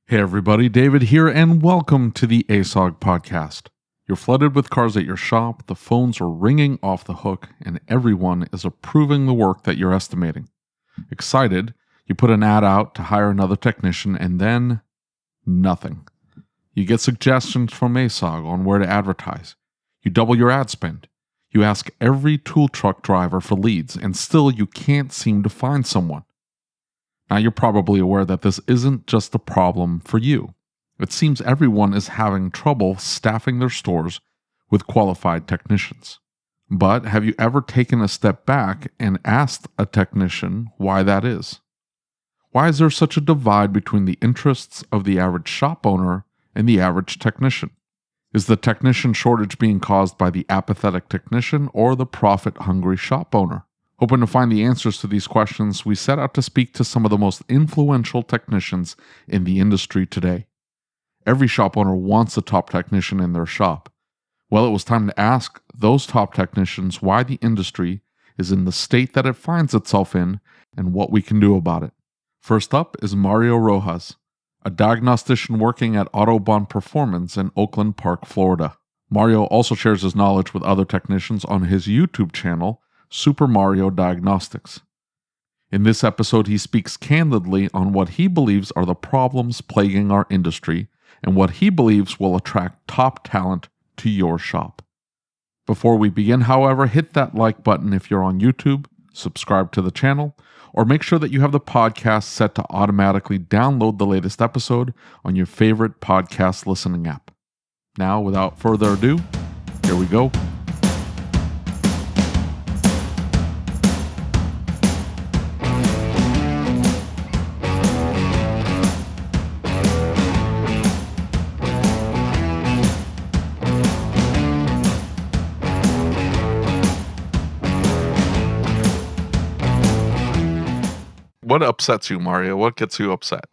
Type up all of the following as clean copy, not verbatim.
Hey everybody, David here, and welcome to the ASOG podcast. You're flooded with cars at your shop, the phones are ringing off the hook, and everyone is approving the work that you're estimating. Excited, you put an ad out to hire another technician, and then nothing. You get suggestions from ASOG on where to advertise. You double your ad spend. You ask every tool truck driver for leads, and still you can't seem to find someone. Now, you're probably aware that this isn't just a problem for you. It seems everyone is having trouble staffing their stores with qualified technicians. But have you ever taken a step back and asked a technician why that is? Why is there such a divide between the interests of the average shop owner and the average technician? Is the technician shortage being caused by the apathetic technician or the profit-hungry shop owner? Hoping to find the answers to these questions, we set out to speak to some of the most influential technicians in the industry today. Every shop owner wants a top technician in their shop. Well, it was time to ask those top technicians why the industry is in the state that it finds itself in and what we can do about it. First up is Mario Rojas, a diagnostician working at Autobahn Performance in Oakland Park, Florida. Mario also shares his knowledge with other technicians on his YouTube channel, Super Mario Diagnostics. In this episode, he speaks candidly on what he believes are the problems plaguing our industry and what he believes will attract top talent to your shop. Before we begin, however, hit that like button if you're on YouTube, subscribe to the channel, or make sure that you have the podcast set to automatically download the latest episode on your favorite podcast listening app. Now, without further ado, here we go. What upsets you, Mario? What gets you upset?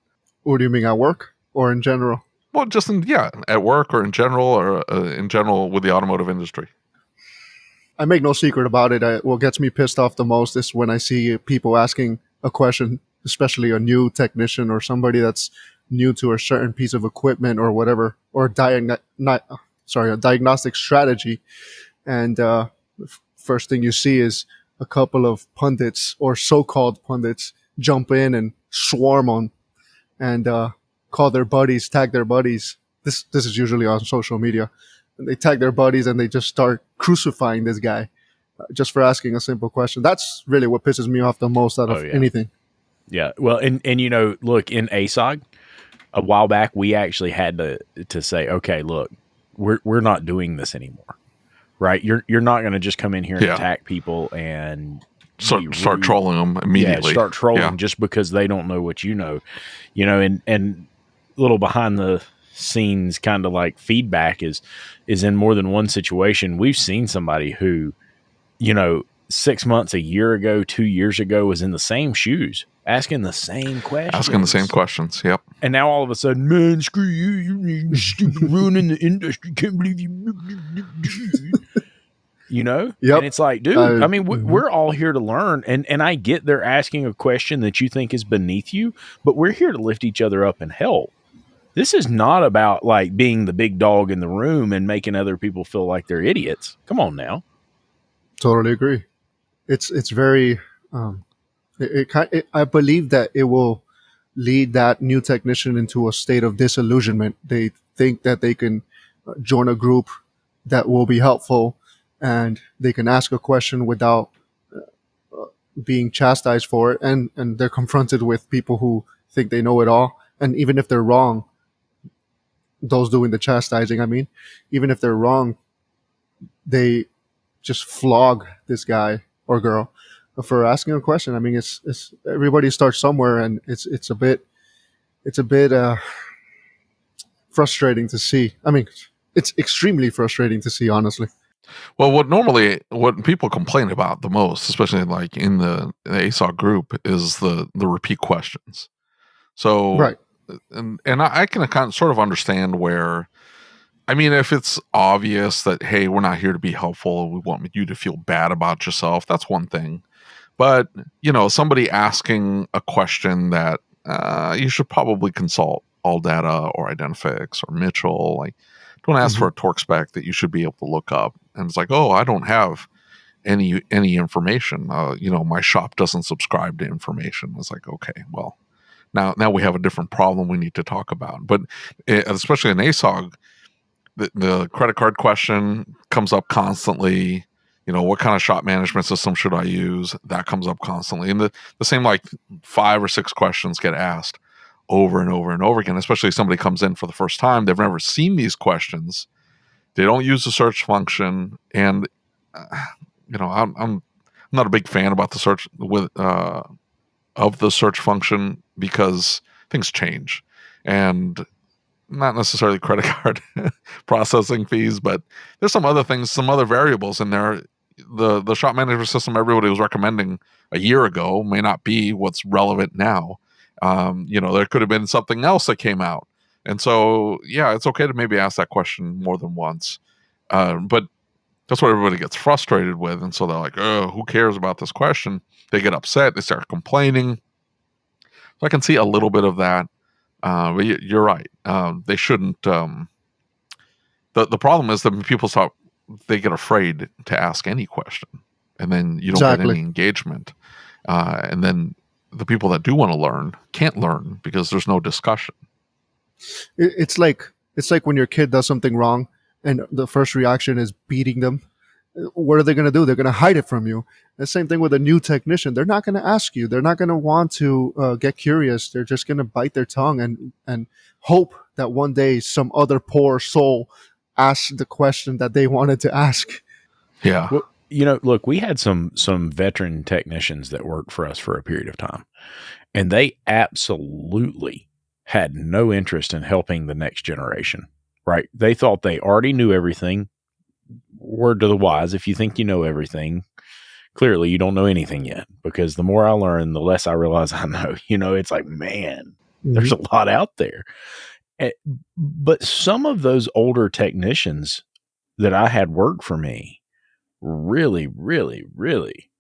What do you mean, at work or in general? Well, just at work or in general with the automotive industry. I make no secret about it. What gets me pissed off the most is when I see people asking a question, especially a new technician or somebody that's new to a certain piece of equipment or whatever, or a diagnostic strategy. And first thing you see is a couple of pundits or so-called pundits jump in and swarm on and call their buddies, tag their buddies. This is usually on social media. And they tag their buddies and they just start crucifying this guy just for asking a simple question. That's really what pisses me off the most out of anything. Yeah. Well, and look, in ASOG, a while back, we actually had to say, okay, look, we're not doing this anymore. Right? You're not going to just come in here and attack people and start trolling them immediately. Start trolling just because they don't know what you know. And little behind the scenes kind of like feedback is in more than one situation. We've seen somebody who, 6 months, a year ago, 2 years ago was in the same shoes, asking the same questions. Yep. And now all of a sudden, man, screw you, you stupid ruining the industry. Can't believe you. Yep. And it's like, dude, we're all here to learn. And I get they're asking a question that you think is beneath you, but we're here to lift each other up and help. This is not about like being the big dog in the room and making other people feel like they're idiots. Come on now. Totally agree. It's very, I believe that it will lead that new technician into a state of disillusionment. They think that they can join a group that will be helpful and they can ask a question without being chastised for it. And they're confronted with people who think they know it all. And even if they're wrong, those doing the chastising, even if they're wrong, they just flog this guy or girl for asking a question. It's everybody starts somewhere, and it's a bit frustrating to see. It's extremely frustrating to see, honestly. Well, what people complain about the most, especially like in the ASOG group, is the repeat questions. So, right. And I can kind of sort of understand where, if it's obvious that, hey, we're not here to be helpful, we want you to feel bad about yourself, that's one thing. But, somebody asking a question that you should probably consult All Data or Identifix or Mitchell. Like, don't ask for a torque spec that you should be able to look up. And it's like, oh, I don't have any information. My shop doesn't subscribe to information. It's like, okay, well, now we have a different problem we need to talk about. But especially in ASOG, the credit card question comes up constantly. What kind of shop management system should I use? That comes up constantly. And the same like 5 or 6 questions get asked over and over and over again, especially if somebody comes in for the first time. They've never seen these questions. They don't use the search function. And, I'm not a big fan about the search of the search function because things change. And not necessarily credit card processing fees, but there's some other things, some other variables in there. The shop management system everybody was recommending a year ago may not be what's relevant now. There could have been something else that came out. And so, yeah, it's okay to maybe ask that question more than once. But that's what everybody gets frustrated with. And so they're like, oh, who cares about this question? They get upset. They start complaining. So I can see a little bit of that. But you're right. They shouldn't. The problem is that people they get afraid to ask any question, and then you don't get any engagement. And then the people that do want to learn can't learn because there's no discussion. It's like when your kid does something wrong, and the first reaction is beating them. What are they going to do? They're going to hide it from you. The same thing with a new technician. They're not going to ask you. They're not going to want to get curious. They're just going to bite their tongue and hope that one day some other poor soul asks the question that they wanted to ask. Yeah. Well, look, we had some veteran technicians that worked for us for a period of time, and they absolutely had no interest in helping the next generation, right? They thought they already knew everything. Word to the wise, if you think you know everything, clearly you don't know anything yet, because the more I learn, the less I realize I know. It's like, man, there's a lot out there. But some of those older technicians that I had work for me really, really, really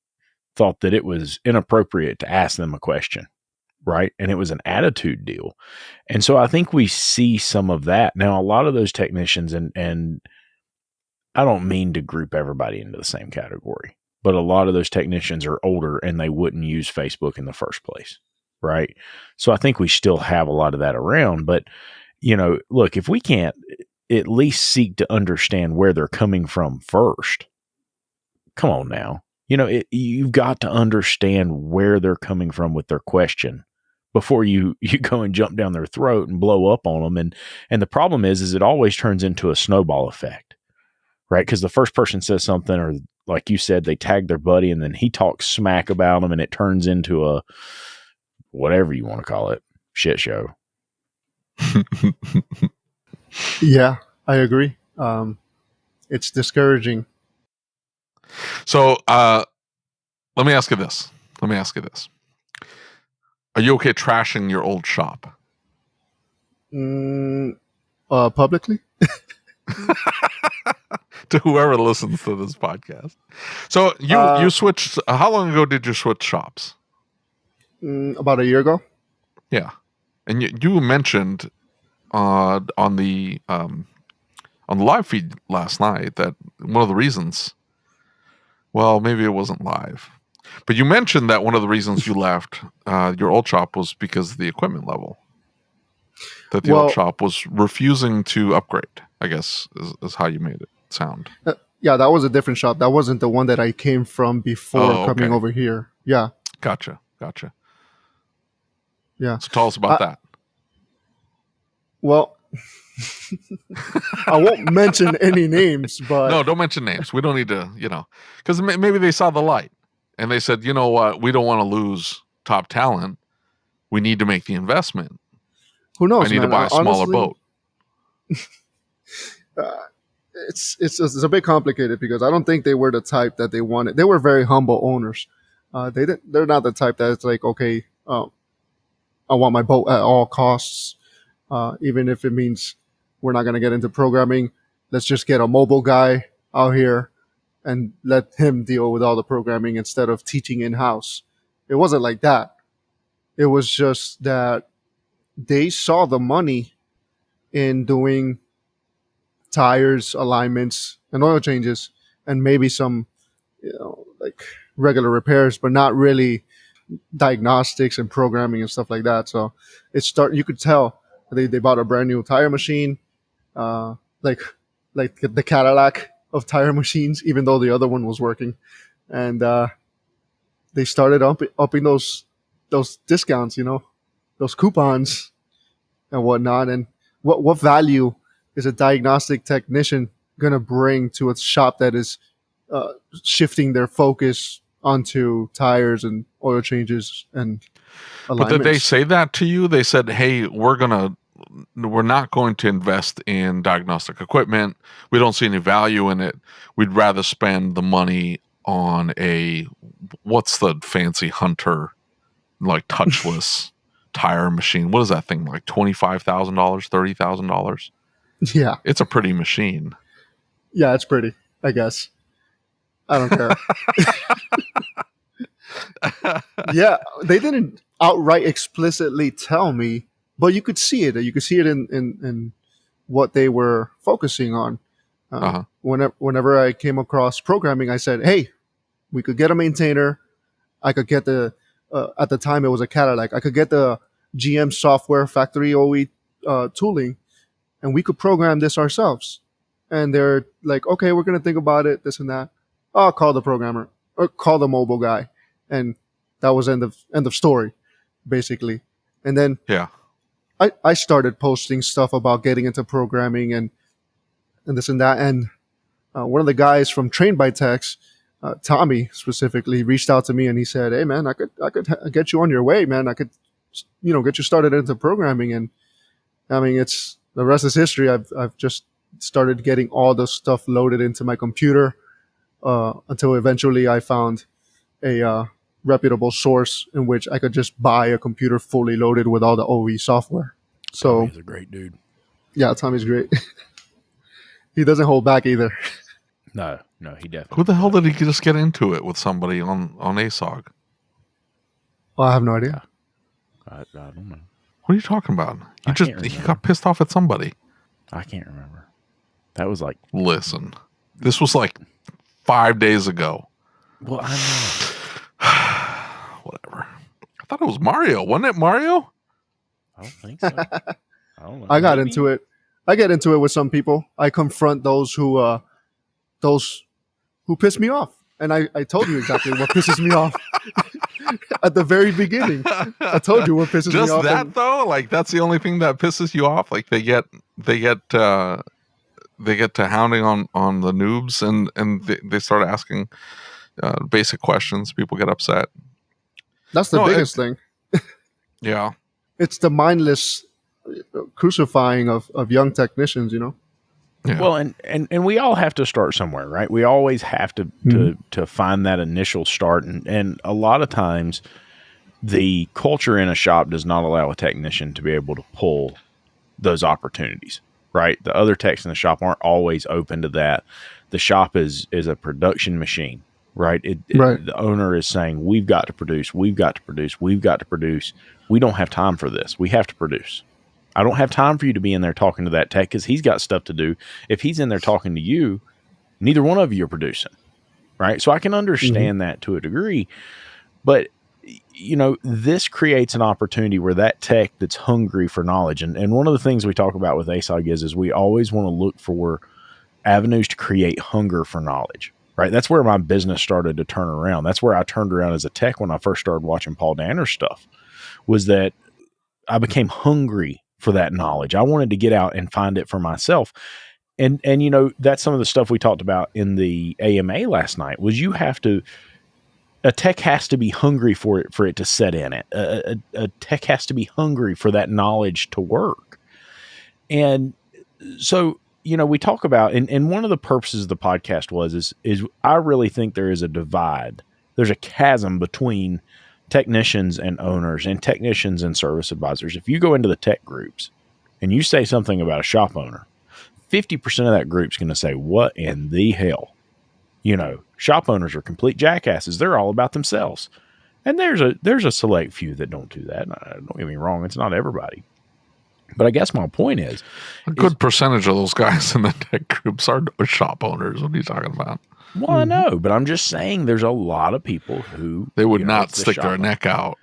thought that it was inappropriate to ask them a question, right? And it was an attitude deal. And so I think we see some of that. Now, a lot of those technicians, and I don't mean to group everybody into the same category, but a lot of those technicians are older and they wouldn't use Facebook in the first place, right? So I think we still have a lot of that around. But, look, if we can't at least seek to understand where they're coming from first, come on now. You've got to understand where they're coming from with their question before you go and jump down their throat and blow up on them. And the problem is it always turns into a snowball effect, right? Because the first person says something, or like you said, they tag their buddy and then he talks smack about them, and it turns into a, whatever you want to call it, shit show. Yeah, I agree. It's discouraging. So let me ask you this. Are you okay trashing your old shop? Publicly? To whoever listens to this podcast. So you switched. How long ago did you switch shops? About a year ago. Yeah, and you mentioned on the live feed last night that one of the reasons. Well, maybe it wasn't live, but you mentioned that one of the reasons you left your old shop was because of the equipment level. That the old shop was refusing to upgrade, I guess, is how you made it sound. Yeah, that was a different shop. That wasn't the one that I came from before coming over here. Yeah. Gotcha. Yeah. So tell us about that. Well, I won't mention any names, but... No, don't mention names. We don't need to, because maybe they saw the light and they said, you know what, we don't want to lose top talent. We need to make the investment. Who knows, I need to buy a smaller boat. It's a bit complicated because I don't think they were the type that they wanted. They were very humble owners. They're not the type that's like, okay, I want my boat at all costs, even if it means we're not going to get into programming. Let's just get a mobile guy out here and let him deal with all the programming instead of teaching in-house. It wasn't like that. It was just that they saw the money in doing tires, alignments, and oil changes, and maybe some, like regular repairs, but not really diagnostics and programming and stuff like that. So you could tell they bought a brand new tire machine, uh, like the Cadillac of tire machines, even though the other one was working, and they started upping those discounts, those coupons and whatnot. And what value is a diagnostic technician going to bring to a shop that is shifting their focus onto tires and oil changes and But alignments? did they say that to you? They said, "Hey, we're not going to invest in diagnostic equipment. We don't see any value in it. We'd rather spend the money on what's the fancy Hunter, like touchless tire machine? What is that thing, like $25,000, $30,000? Yeah, It's a pretty machine." yeah, it's pretty, I guess. I don't care. Yeah, they didn't outright explicitly tell me, but you could see it. You could see it in what they were focusing on. Whenever I came across programming, I said, "Hey, we could get a maintainer. I could get at the time it was a Cadillac. I could get the GM software factory OE tooling, and we could program this ourselves." And they're like, "Okay, we're gonna think about it, this and that. I'll call the programmer or call the mobile guy," and that was end of story, basically. And then Yeah. I started posting stuff about getting into programming and this and that. And one of the guys from Trained by Techs, Tommy specifically, reached out to me and he said, "Hey man, I could get you on your way, man. I could, get you started into programming." And I mean, it's the rest is history. I've just started getting all the stuff loaded into my computer until eventually I found a reputable source in which I could just buy a computer fully loaded with all the OE software. So Tommy's a great dude. yeah, Tommy's great. He doesn't hold back either. No, he definitely. Who the hell did he just get into it with somebody on ASOG? Well, I have no idea. I don't know. What are you talking about? He got pissed off at somebody. I can't remember. That was like, Listen, this was like 5 days ago. well, I know. Whatever. I thought it was Mario. Wasn't it Mario? I don't think so. I don't know. I got into it. I get into it with some people. I confront those who piss me off. And I told you exactly what pisses me off at the very beginning. I told you what pisses me off. Just that though? Like that's the only thing that pisses you off? Like they get to hounding on the noobs and they start asking basic questions. People get upset. That's the biggest thing. Yeah. It's the mindless crucifying of young technicians, Yeah. Well, and we all have to start somewhere, right? We always have to find that initial start. And a lot of times the culture in a shop does not allow a technician to be able to pull those opportunities, right? The other techs in the shop aren't always open to that. The shop is a production machine, right? The owner is saying, we've got to produce. We don't have time for this. We have to produce. I don't have time for you to be in there talking to that tech because he's got stuff to do. If he's in there talking to you, neither one of you are producing, right? So I can understand that to a degree, but this creates an opportunity where that tech that's hungry for knowledge. And one of the things we talk about with ASOG is we always want to look for avenues to create hunger for knowledge, right? That's where my business started to turn around. That's where I turned around as a tech when I first started watching Paul Danner's stuff, was that I became hungry for that knowledge. I wanted to get out and find it for myself. And that's some of the stuff we talked about in the AMA last night was a tech has to be hungry for it to set in it. A tech has to be hungry for that knowledge to work. And so, we talk about, and one of the purposes of the podcast is I really think there is a divide. There's a chasm between technicians and owners and technicians and service advisors. If you go into the tech groups and you say something about a shop owner, 50% of that group's going to say, what in the hell? Shop owners are complete jackasses. They're all about themselves. And there's a select few that don't do that. Don't get me wrong. It's not everybody. But I guess my point is a good percentage of those guys in the tech groups are shop owners. What are you talking about? well, I know, but I'm just saying there's a lot of people who They would you know, not it's the stick shop their owner. neck out.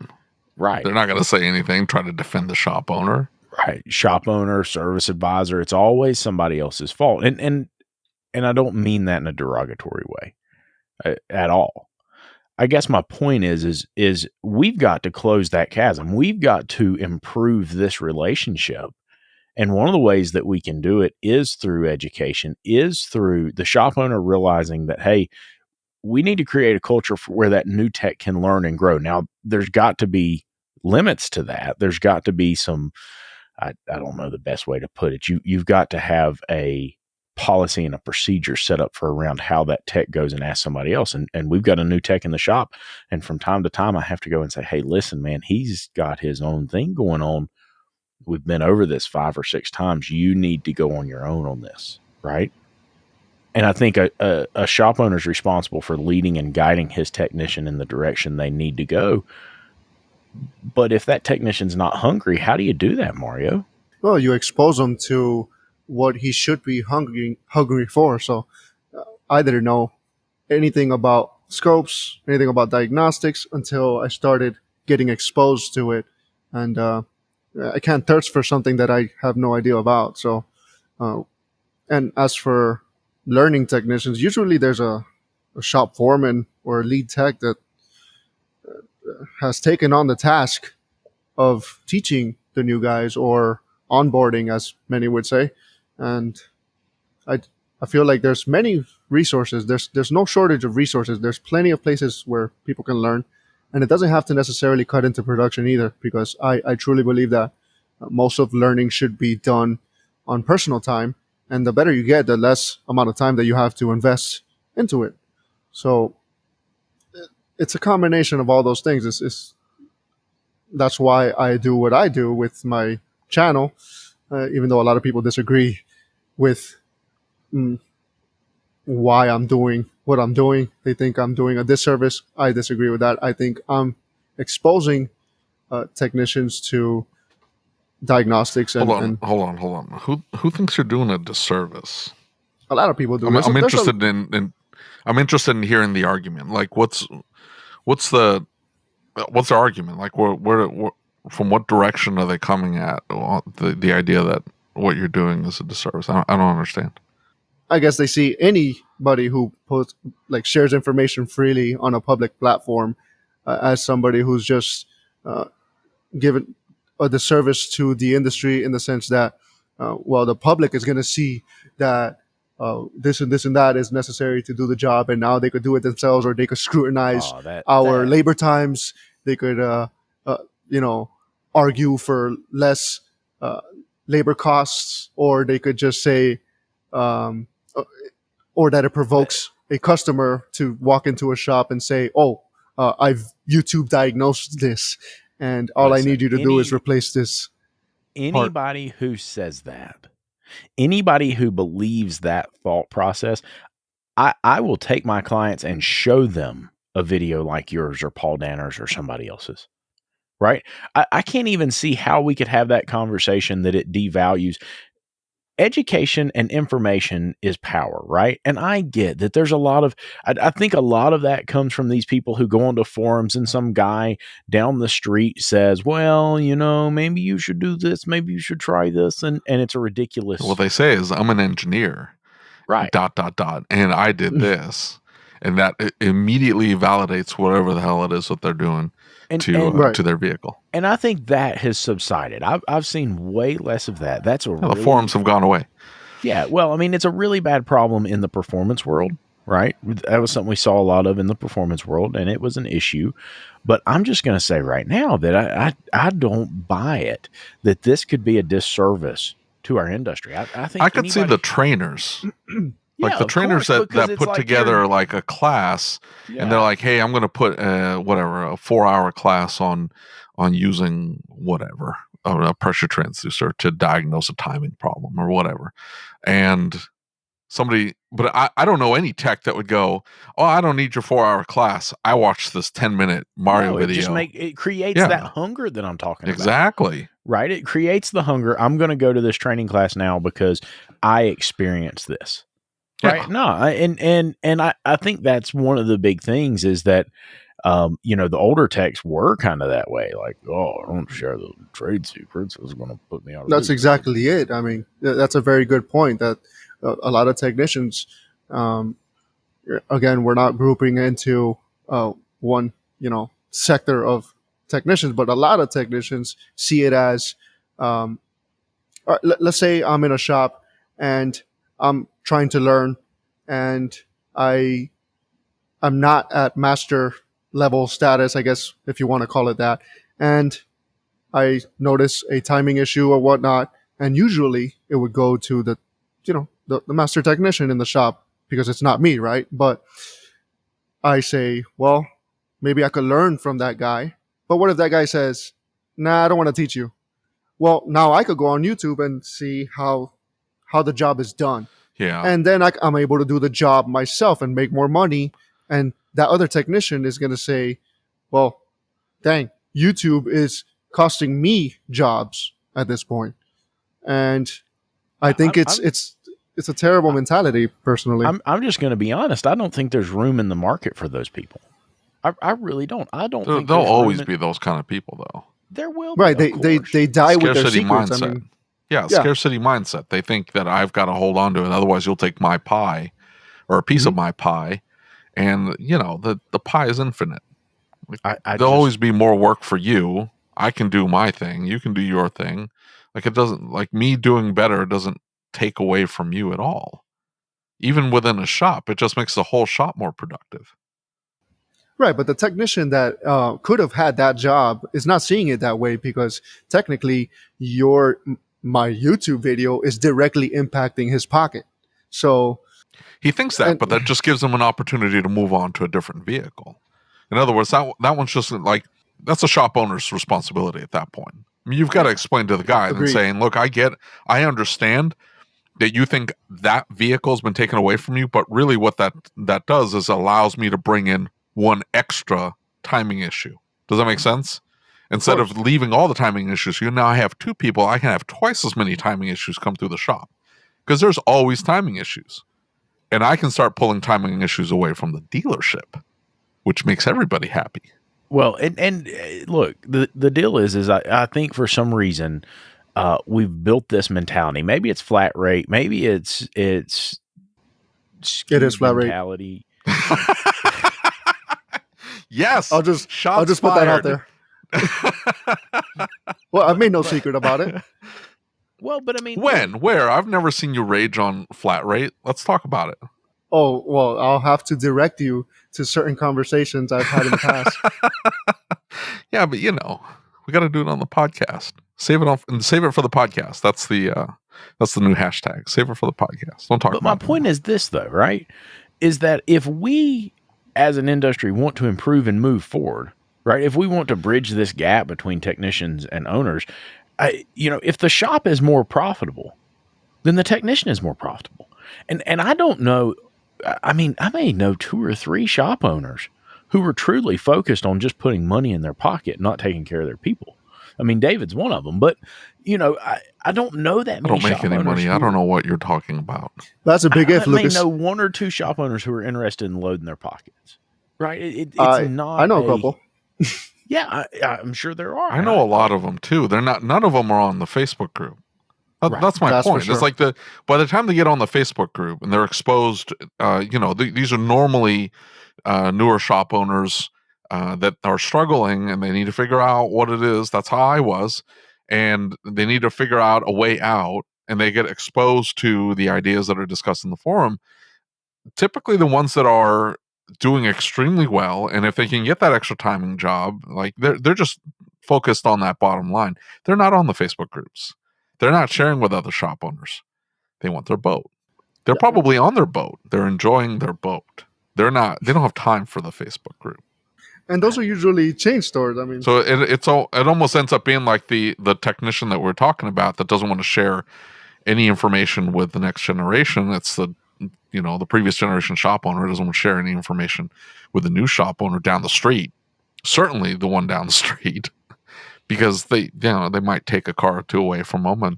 Right. They're not going to say anything, try to defend the shop owner. Right. Shop owner, service advisor, it's always somebody else's fault. And I don't mean that in a derogatory way at all. I guess my point is we've got to close that chasm. We've got to improve this relationship. And one of the ways that we can do it is through education, is through the shop owner realizing that, hey, we need to create a culture for where that new tech can learn and grow. Now, there's got to be limits to that. There's got to be some, I don't know the best way to put it. You've got to have a policy and a procedure set up for around how that tech goes and ask somebody else. And we've got a new tech in the shop. And from time to time, I have to go and say, hey, listen, man, he's got his own thing going on. We've been over this 5 or 6 times. You need to go on your own on this. Right. And I think a shop owner is responsible for leading and guiding his technician in the direction they need to go. But if that technician's not hungry, how do you do that, Mario? Well, you expose him to what he should be hungry for. So I didn't know anything about scopes, anything about diagnostics until I started getting exposed to it. And I can't thirst for something that I have no idea about. So, and as for learning technicians, usually there's a shop foreman or a lead tech that has taken on the task of teaching the new guys or onboarding, as many would say. And I feel like there's many resources. There's no shortage of resources. There's plenty of places where people can learn. And it doesn't have to necessarily cut into production either, because I truly believe that most of learning should be done on personal time. And the better you get, the less amount of time that you have to invest into it. So it's a combination of all those things. That's why I do what I do with my channel, even though a lot of people disagree with why I'm doing what I'm doing. They think I'm doing a disservice. I disagree with that. I think I'm exposing technicians to diagnostics. Hold on. Who thinks you're doing a disservice? A lot of people do. I'm interested I'm interested in hearing the argument. Like, what's the argument? Like, where from what direction are they coming at? The idea that what you're doing is a disservice. I don't understand. I guess they see anybody who shares information freely on a public platform as somebody who's just given a disservice to the industry, in the sense that, the public is going to see that this and this and that is necessary to do the job, and now they could do it themselves, or they could scrutinize our labor times. They could, argue for less labor costs, or they could just say, or that it provokes a customer to walk into a shop and say, "Oh, I've YouTube diagnosed this, and all I need you to do is replace this." Anybody who says that, anybody who believes that thought process, I will take my clients and show them a video like yours or Paul Danner's or somebody else's. Right? I can't even see how we could have that conversation that it devalues. Education and information is power, right? And I get that there's a lot of, I think a lot of that comes from these people who go onto forums and some guy down the street says, well, maybe you should do this, maybe you should try this. And it's a ridiculous. What they say is, I'm an engineer. Right. ... And I did this. And that immediately validates whatever the hell it is that they're doing to their vehicle. And I think that has subsided. I've seen way less of that. The forums have gone away. Yeah, well, I mean, it's a really bad problem in the performance world, right? That was something we saw a lot of in the performance world, and it was an issue. But I'm just going to say right now that I don't buy it, that this could be a disservice to our industry. I think I could see the trainers. Like the trainers that put together like a class, and they're like, hey, I'm going to put a 4-hour class on using whatever, a pressure transducer to diagnose a timing problem or whatever. And but I don't know any tech that would go, oh, I don't need your 4-hour class. I watched this 10-minute Mario video. It creates that hunger that I'm talking about. Exactly. right? It creates the hunger. I'm going to go to this training class now because I experienced this. Right. Yeah. No, I think that's one of the big things is that, the older techs were kind of that way. Like, oh, I don't share the trade secrets. It's going to put me out of That's business. exactly it. I mean, that's a very good point that a lot of technicians, um, again, we're not grouping into one, sector of technicians, but a lot of technicians see it as, let's say I'm in a shop and I'm trying to learn, and I'm not at master level status, I guess, if you want to call it that, and I notice a timing issue or whatnot, and usually it would go to the master technician in the shop because it's not me, right? But I say, well, maybe I could learn from that guy. But what if that guy says, nah, I don't want to teach you? Well, now I could go on YouTube and see how the job is done. Yeah. And then I'm able to do the job myself and make more money. And that other technician is going to say, well, dang, YouTube is costing me jobs at this point. And I think it's a terrible mentality, personally. I'm just going to be honest. I don't think there's room in the market for those people. I really don't. I don't think there'll always be those kind of people, though. There will be. Right. They die with their Scarcity secrets. mindset. I mean, yeah, scarcity mindset. They think that I've got to hold on to it, otherwise you'll take my pie or a piece of my pie, and the pie is infinite. There'll always be more work for you. I can do my thing. You can do your thing. Like it doesn't, like me doing better doesn't take away from you at all. Even within a shop, it just makes the whole shop more productive. right. But the technician that could have had that job is not seeing it that way, because technically my YouTube video is directly impacting his pocket. So he thinks that, but that just gives him an opportunity to move on to a different vehicle. In other words, that one's just like, that's a shop owner's responsibility at that point. I mean, you've got to explain to the guy and saying, look, I understand that you think that vehicle's been taken away from you, but really what that does is allows me to bring in one extra timing issue. Does that make sense? Instead of leaving all the timing issues, now I have two people, I can have twice as many timing issues come through the shop, because there's always timing issues. And I can start pulling timing issues away from the dealership, which makes everybody happy. Well, and look, the deal is I think for some reason we've built this mentality. Maybe it's flat rate. Maybe it is flat mentality. Yes, I'll just put that out there. Well, I've made no secret about it. Well, but I mean, where? I've never seen you rage on flat rate. Let's talk about it. Oh, well, I'll have to direct you to certain conversations I've had in the past. Yeah, but we got to do it on the podcast. Save it for the podcast. That's the new hashtag. Save it for the podcast. Don't talk about it. But my point is this, though, right? Is that if we as an industry want to improve and move forward, right? If we want to bridge this gap between technicians and owners, if the shop is more profitable, then the technician is more profitable. And I don't know, I mean, I may know 2 or 3 shop owners who are truly focused on just putting money in their pocket, not taking care of their people. I mean, David's one of them, but I don't know that many. I don't make any money. I don't know what you're talking about. That's a big if, Lucas. I may know 1 or 2 shop owners who are interested in loading their pockets. Right? It's not. I know a couple. Yeah, I'm sure there are. I know a lot of them too. None of them are on the Facebook group. That's my point. Sure. It's like by the time they get on the Facebook group and they're exposed, these are normally newer shop owners that are struggling and they need to figure out what it is. That's how I was. And they need to figure out a way out, and they get exposed to the ideas that are discussed in the forum. Typically the ones that are doing extremely well, and if they can get that extra timing job, like they're just focused on that bottom line. They're not on the Facebook groups. They're not sharing with other shop owners. They want their boat. They're probably on their boat. They're enjoying their boat. They don't have time for the Facebook group. And those are usually chain stores. I mean, so it almost ends up being like the technician that we're talking about that doesn't want to share any information with the next generation. It's the previous generation shop owner doesn't want to share any information with the new shop owner down the street. Certainly the one down the street, because they might take a car or two away from them and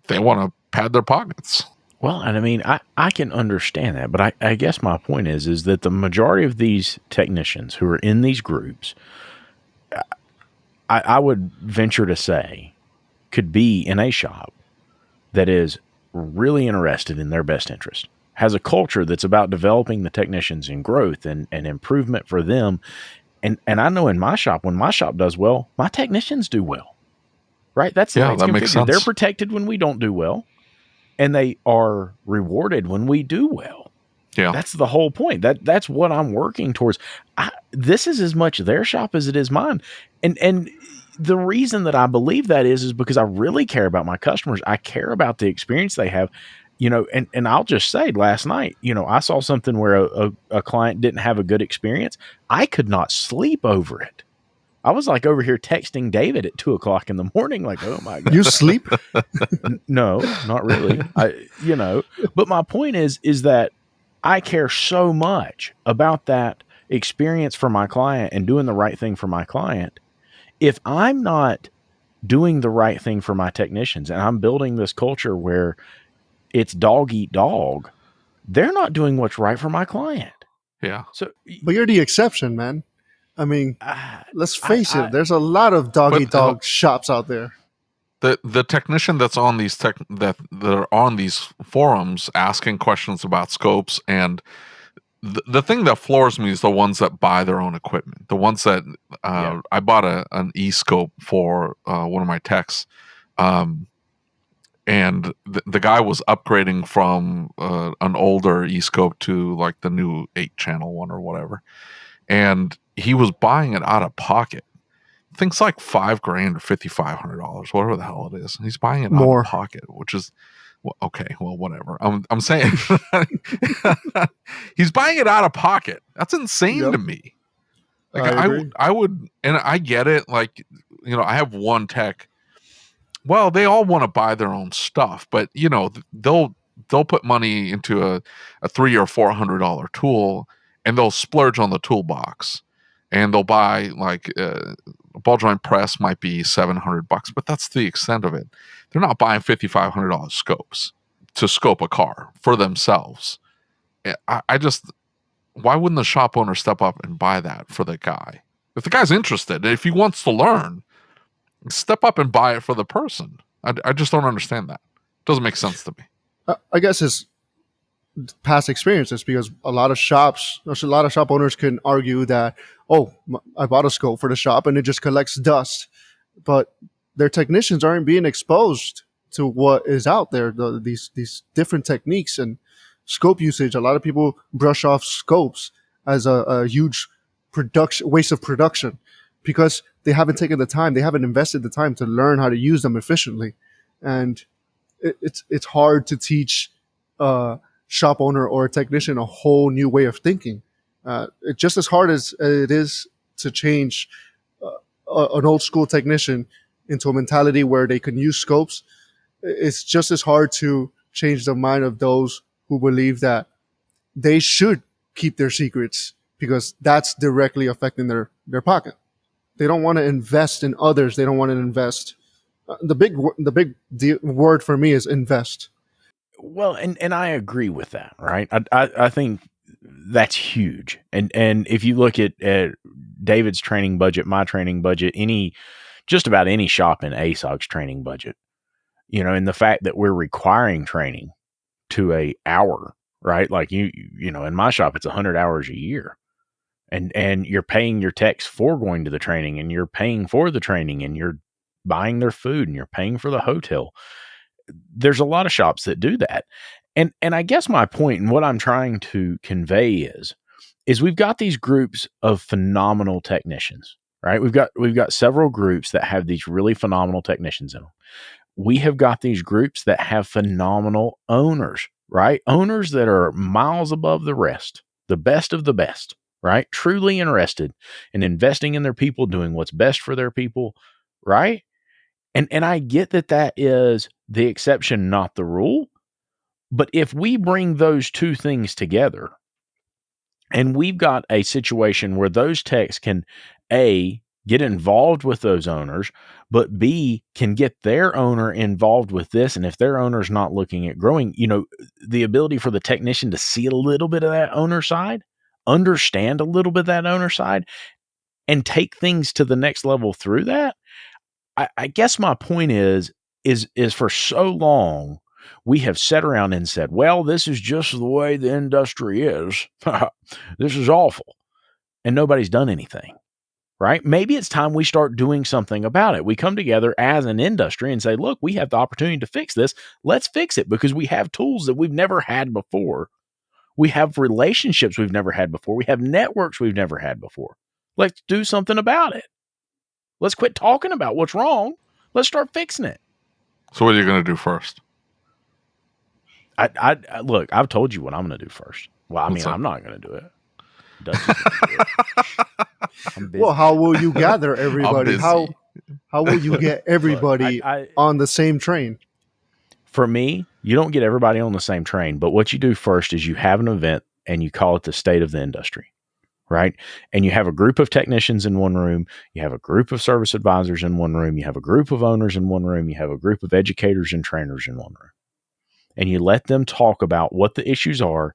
they want to pad their pockets. Well, and I mean, I can understand that, but I guess my point is that the majority of these technicians who are in these groups, I would venture to say, could be in a shop that is really interested in their best interest, has a culture that's about developing the technicians in growth and improvement for them. And I know in my shop, when my shop does well, my technicians do well, right? That's the way it's that configured. makes sense. They're protected when we don't do well, and they are rewarded when we do well. Yeah. That's the whole point. That's what I'm working towards. This is as much their shop as it is mine. And the reason that I believe that is because I really care about my customers. I care about the experience they have, and I'll just say last night, I saw something where a client didn't have a good experience. I could not sleep over it. I was like over here texting David at 2:00 in the morning, like, oh my God. You sleep? No, not really. But my point is that I care so much about that experience for my client and doing the right thing for my client. If I'm not doing the right thing for my technicians and I'm building this culture where it's dog eat dog, they're not doing what's right for my client. Yeah. So, But you're the exception, man. I mean, let's face it. There's a lot of dog eat dog shops out there. The technician that's on these that are on these forums asking questions about scopes, and the thing that floors me is the ones that buy their own equipment. The ones that I bought an e-scope for one of my techs, and the guy was upgrading from an older e-scope to like the new 8-channel one or whatever, and he was buying it out of pocket. Things like $5,000 or $5,500, whatever the hell it is. He's buying it out of pocket, which is whatever. I'm saying he's buying it out of pocket. That's insane to me. Like I would, and I get it. Like, I have one tech. Well, they all want to buy their own stuff, but they'll put money into a $300 or $400 tool, and they'll splurge on the toolbox, and they'll buy like a ball joint press might be $700, but that's the extent of it. They're not buying $5,500 scopes to scope a car for themselves. I just, why wouldn't the shop owner step up and buy that for the guy? If the guy's interested, if he wants to learn, step up and buy it for the person. I just don't understand that. It doesn't make sense to me. I guess it's past experiences, because a lot of shop owners can argue that, I bought a scope for the shop and it just collects dust, but their technicians aren't being exposed to what is out there, these different techniques and scope usage. A lot of people brush off scopes as a huge waste of production because they haven't taken the time, they haven't invested the time to learn how to use them efficiently. And it's hard to teach shop owner or a technician a whole new way of thinking. It's just as hard as it is to change an old school technician into a mentality where they can use scopes. It's just as hard to change the mind of those who believe that they should keep their secrets because that's directly affecting their pocket. They don't want to invest in others. They don't want to invest. The big word for me is invest. Well, and I agree with that, right? I think that's huge. And if you look at David's training budget, my training budget, just about any shop in ASOG's training budget, and the fact that we're requiring training to a hour, right? Like in my shop, it's 100 hours a year, and you're paying your techs for going to the training, and you're paying for the training, and you're buying their food, and you're paying for the hotel. There's a lot of shops that do that. And I guess my point and what I'm trying to convey is we've got these groups of phenomenal technicians, right? We've got several groups that have these really phenomenal technicians in them. We have got these groups that have phenomenal owners, right? Owners that are miles above the rest, the best of the best, right? Truly interested in investing in their people, doing what's best for their people, right? And I get that is the exception, not the rule. But if we bring those two things together and we've got a situation where those techs can, A, get involved with those owners, but B, can get their owner involved with this. And if their owner's not looking at growing, the ability for the technician to see a little bit of that owner side, understand a little bit of that owner side, and take things to the next level through that. I guess my point is for so long, we have sat around and said, well, this is just the way the industry is. This is awful. And nobody's done anything, right? Maybe it's time we start doing something about it. We come together as an industry and say, look, we have the opportunity to fix this. Let's fix it, because we have tools that we've never had before. We have relationships we've never had before. We have networks we've never had before. Let's do something about it. Let's quit talking about what's wrong. Let's start fixing it. So what are you going to do first? I look, I've told you what I'm going to do first. Well, I'm not going to do it. Dustin's gonna do it. I'm busy. Well, how will you gather everybody? How will you get everybody Look, on the same train? For me, you don't get everybody on the same train, but what you do first is you have an event and you call it the state of the industry, right? And you have a group of technicians in one room, you have a group of service advisors in one room, you have a group of owners in one room, you have a group of educators and trainers in one room. And you let them talk about what the issues are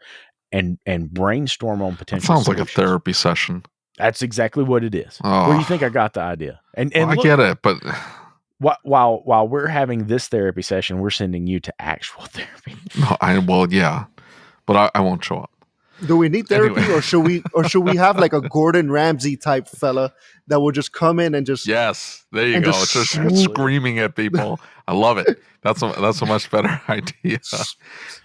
and brainstorm on potential Sounds solutions. like a therapy session. That's exactly what it is. Where do you think I got the idea? And I look, get it, but while we're having this therapy session, we're sending you to actual therapy. Yeah, but I won't show up. Do we need therapy, Anyway. or should we have like a Gordon Ramsay type fella that will just come in and just Yes, there you and go. just Just screaming at people. I love it. That's a much better idea.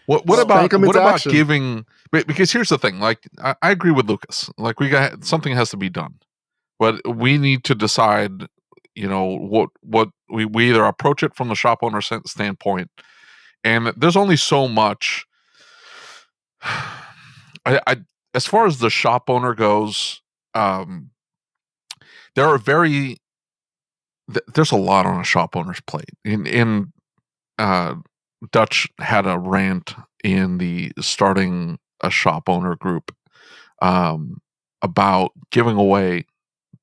What Spank 'em into about action. giving? Because here's the thing. Like I agree with Lucas. Like something has to be done, but we need to decide. What we either approach it from the shop owner standpoint, and there's only so much. I as far as the shop owner goes, there are there's a lot on a shop owner's plate. In Dutch had a rant in the starting a shop owner group about giving away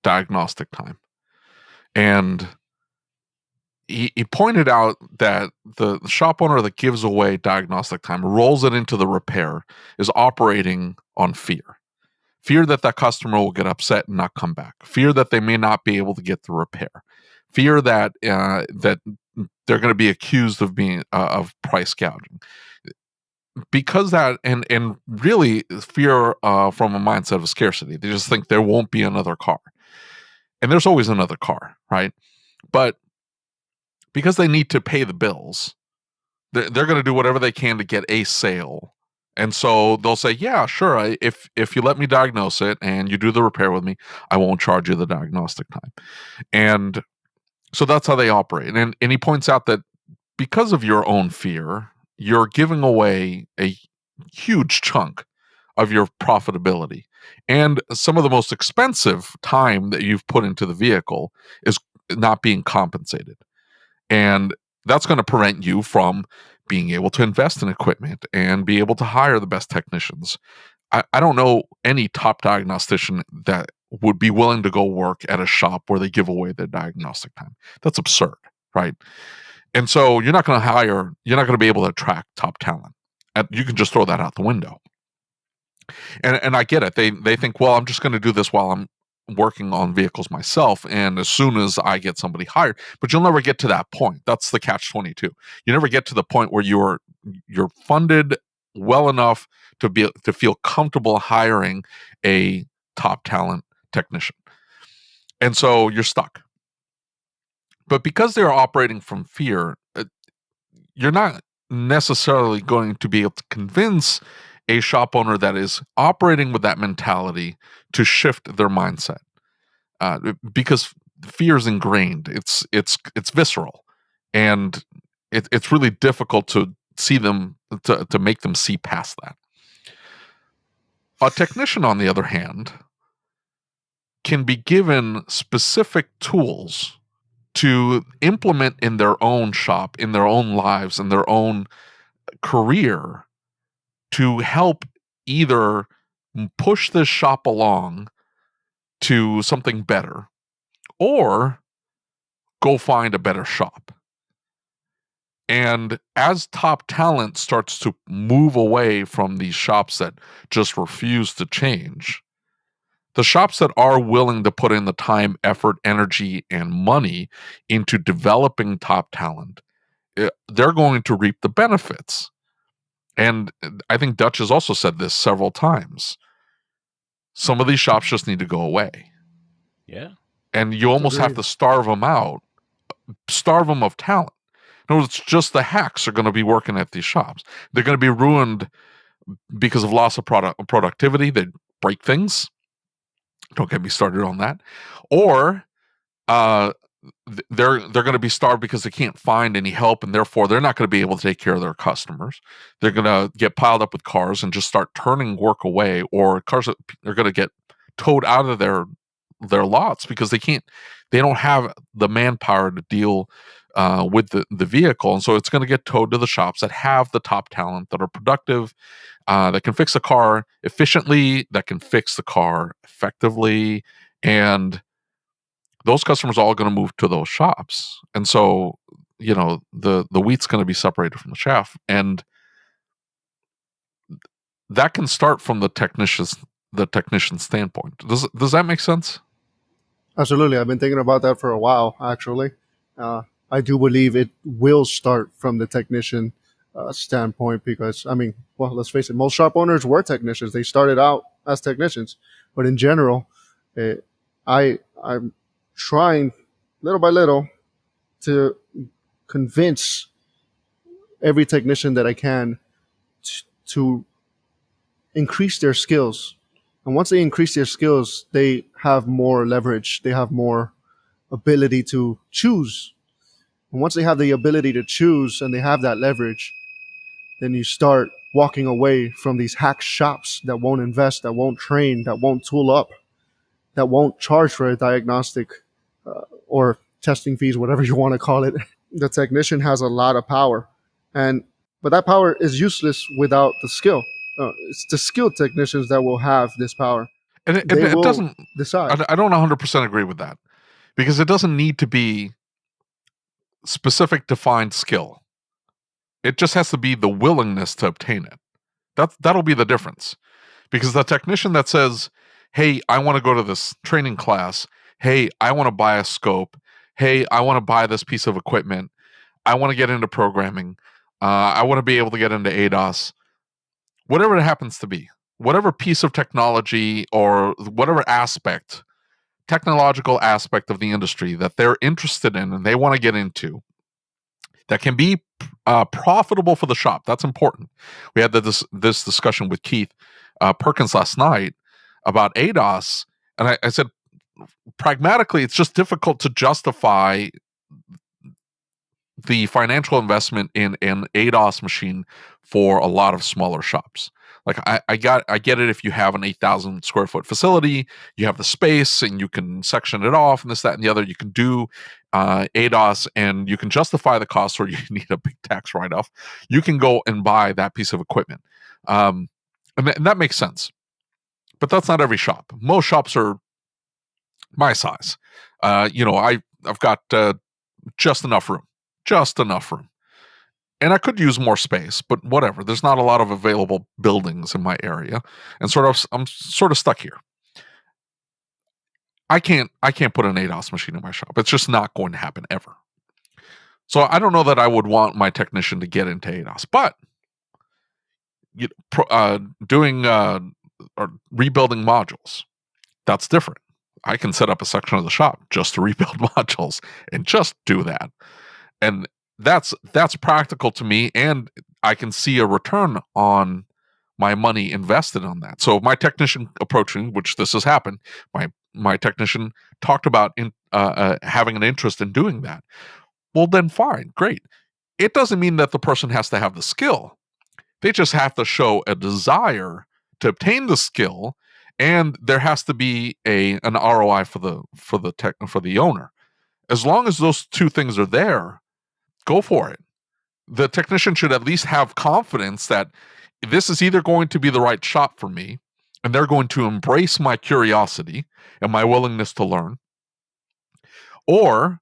diagnostic time, and he pointed out that the shop owner that gives away diagnostic time, rolls it into the repair, is operating on fear. Fear that customer will get upset and not come back. Fear that they may not be able to get the repair. Fear that that they're going to be accused of being of price gouging. Because that and really fear from a mindset of scarcity. They just think there won't be another car, and there's always another car, right? But because they need to pay the bills, they're going to do whatever they can to get a sale. And so they'll say, yeah, sure, if you let me diagnose it and you do the repair with me, I won't charge you the diagnostic time. And so that's how they operate. And he points out that because of your own fear, you're giving away a huge chunk of your profitability. And some of the most expensive time that you've put into the vehicle is not being compensated. And that's going to prevent you from being able to invest in equipment and be able to hire the best technicians. I don't know any top diagnostician that would be willing to go work at a shop where they give away their diagnostic time. That's absurd, right? And so you're not going to be able to attract top talent. You can just throw that out the window. And I get it. They think, well, I'm just going to do this while I'm working on vehicles myself, and as soon as I get somebody hired, but you'll never get to that point. That's the catch-22. You never get to the point where you're funded well enough to feel comfortable hiring a top talent technician, and so you're stuck. But because they're operating from fear, you're not necessarily going to be able to convince a shop owner that is operating with that mentality to shift their mindset, because fear is ingrained. It's visceral, and it's really difficult to see them to make them see past that. A technician, on the other hand, can be given specific tools to implement in their own shop, in their own lives, in their own career, to help either push this shop along to something better, or go find a better shop. And as top talent starts to move away from these shops that just refuse to change, the shops that are willing to put in the time, effort, energy, and money into developing top talent, they're going to reap the benefits. And I think Dutch has also said this several times. Some of these shops just need to go away. Yeah. And you almost have to starve them out, starve them of talent. No, it's just the hacks are going to be working at these shops. They're going to be ruined because of loss of productivity. They break things. Don't get me started on that. Or they're going to be starved because they can't find any help, and therefore they're not going to be able to take care of their customers. They're going to get piled up with cars and just start turning work away, or cars are going to get towed out of their lots because they don't have the manpower to deal with the vehicle. And so it's going to get towed to the shops that have the top talent, that are productive, that can fix a car efficiently, that can fix the car effectively. And those customers are all going to move to those shops. And so, the wheat's going to be separated from the chaff. And that can start from the technician's standpoint. Does that make sense? Absolutely. I've been thinking about that for a while, actually. I do believe it will start from the technician standpoint because, let's face it, most shop owners were technicians. They started out as technicians. But in general, I'm trying little by little to convince every technician that I can to increase their skills. And once they increase their skills, they have more leverage. They have more ability to choose. And once they have the ability to choose and they have that leverage, then you start walking away from these hack shops that won't invest, that won't train, that won't tool up, that won't charge for a diagnostic or testing fees, whatever you want to call it. The technician has a lot of power, but that power is useless without the skill. It's the skilled technicians that will have this power. And it They will doesn't decide. I don't 100% agree with that, because it doesn't need to be specific defined skill. It just has to be the willingness to obtain it. That'll be the difference. Because the technician that says, hey, I want to go to this training class. Hey, I want to buy a scope. Hey, I want to buy this piece of equipment. I want to get into programming. I want to be able to get into ADOS. Whatever it happens to be. Whatever piece of technology or whatever technological aspect of the industry that they're interested in and they want to get into, that can be profitable for the shop. That's important. We had this discussion with Keith Perkins last night about ADOS, and I said, pragmatically, it's just difficult to justify the financial investment in an ADOS machine for a lot of smaller shops. Like I get it if you have an 8,000 square foot facility, you have the space and you can section it off and this, that, and the other. You can do ADOS and you can justify the cost, or you need a big tax write-off. You can go and buy that piece of equipment. And that makes sense. But that's not every shop. Most shops are my size. I've got just enough room. And I could use more space, but whatever. There's not a lot of available buildings in my area, and I'm sort of stuck here. I can't put an ADOS machine in my shop. It's just not going to happen ever. So I don't know that I would want my technician to get into ADOS, but doing or rebuilding modules, that's different. I can set up a section of the shop just to rebuild modules and just do that. And that's practical to me, and I can see a return on my money invested on that. So if my technician approaching, which this has happened, my technician talked about having an interest in doing that. Well, then fine, great. It doesn't mean that the person has to have the skill. They just have to show a desire to obtain the skill, and there has to be an ROI for the owner. As long as those two things are there, go for it. The technician should at least have confidence that this is either going to be the right shop for me, and they're going to embrace my curiosity and my willingness to learn, Or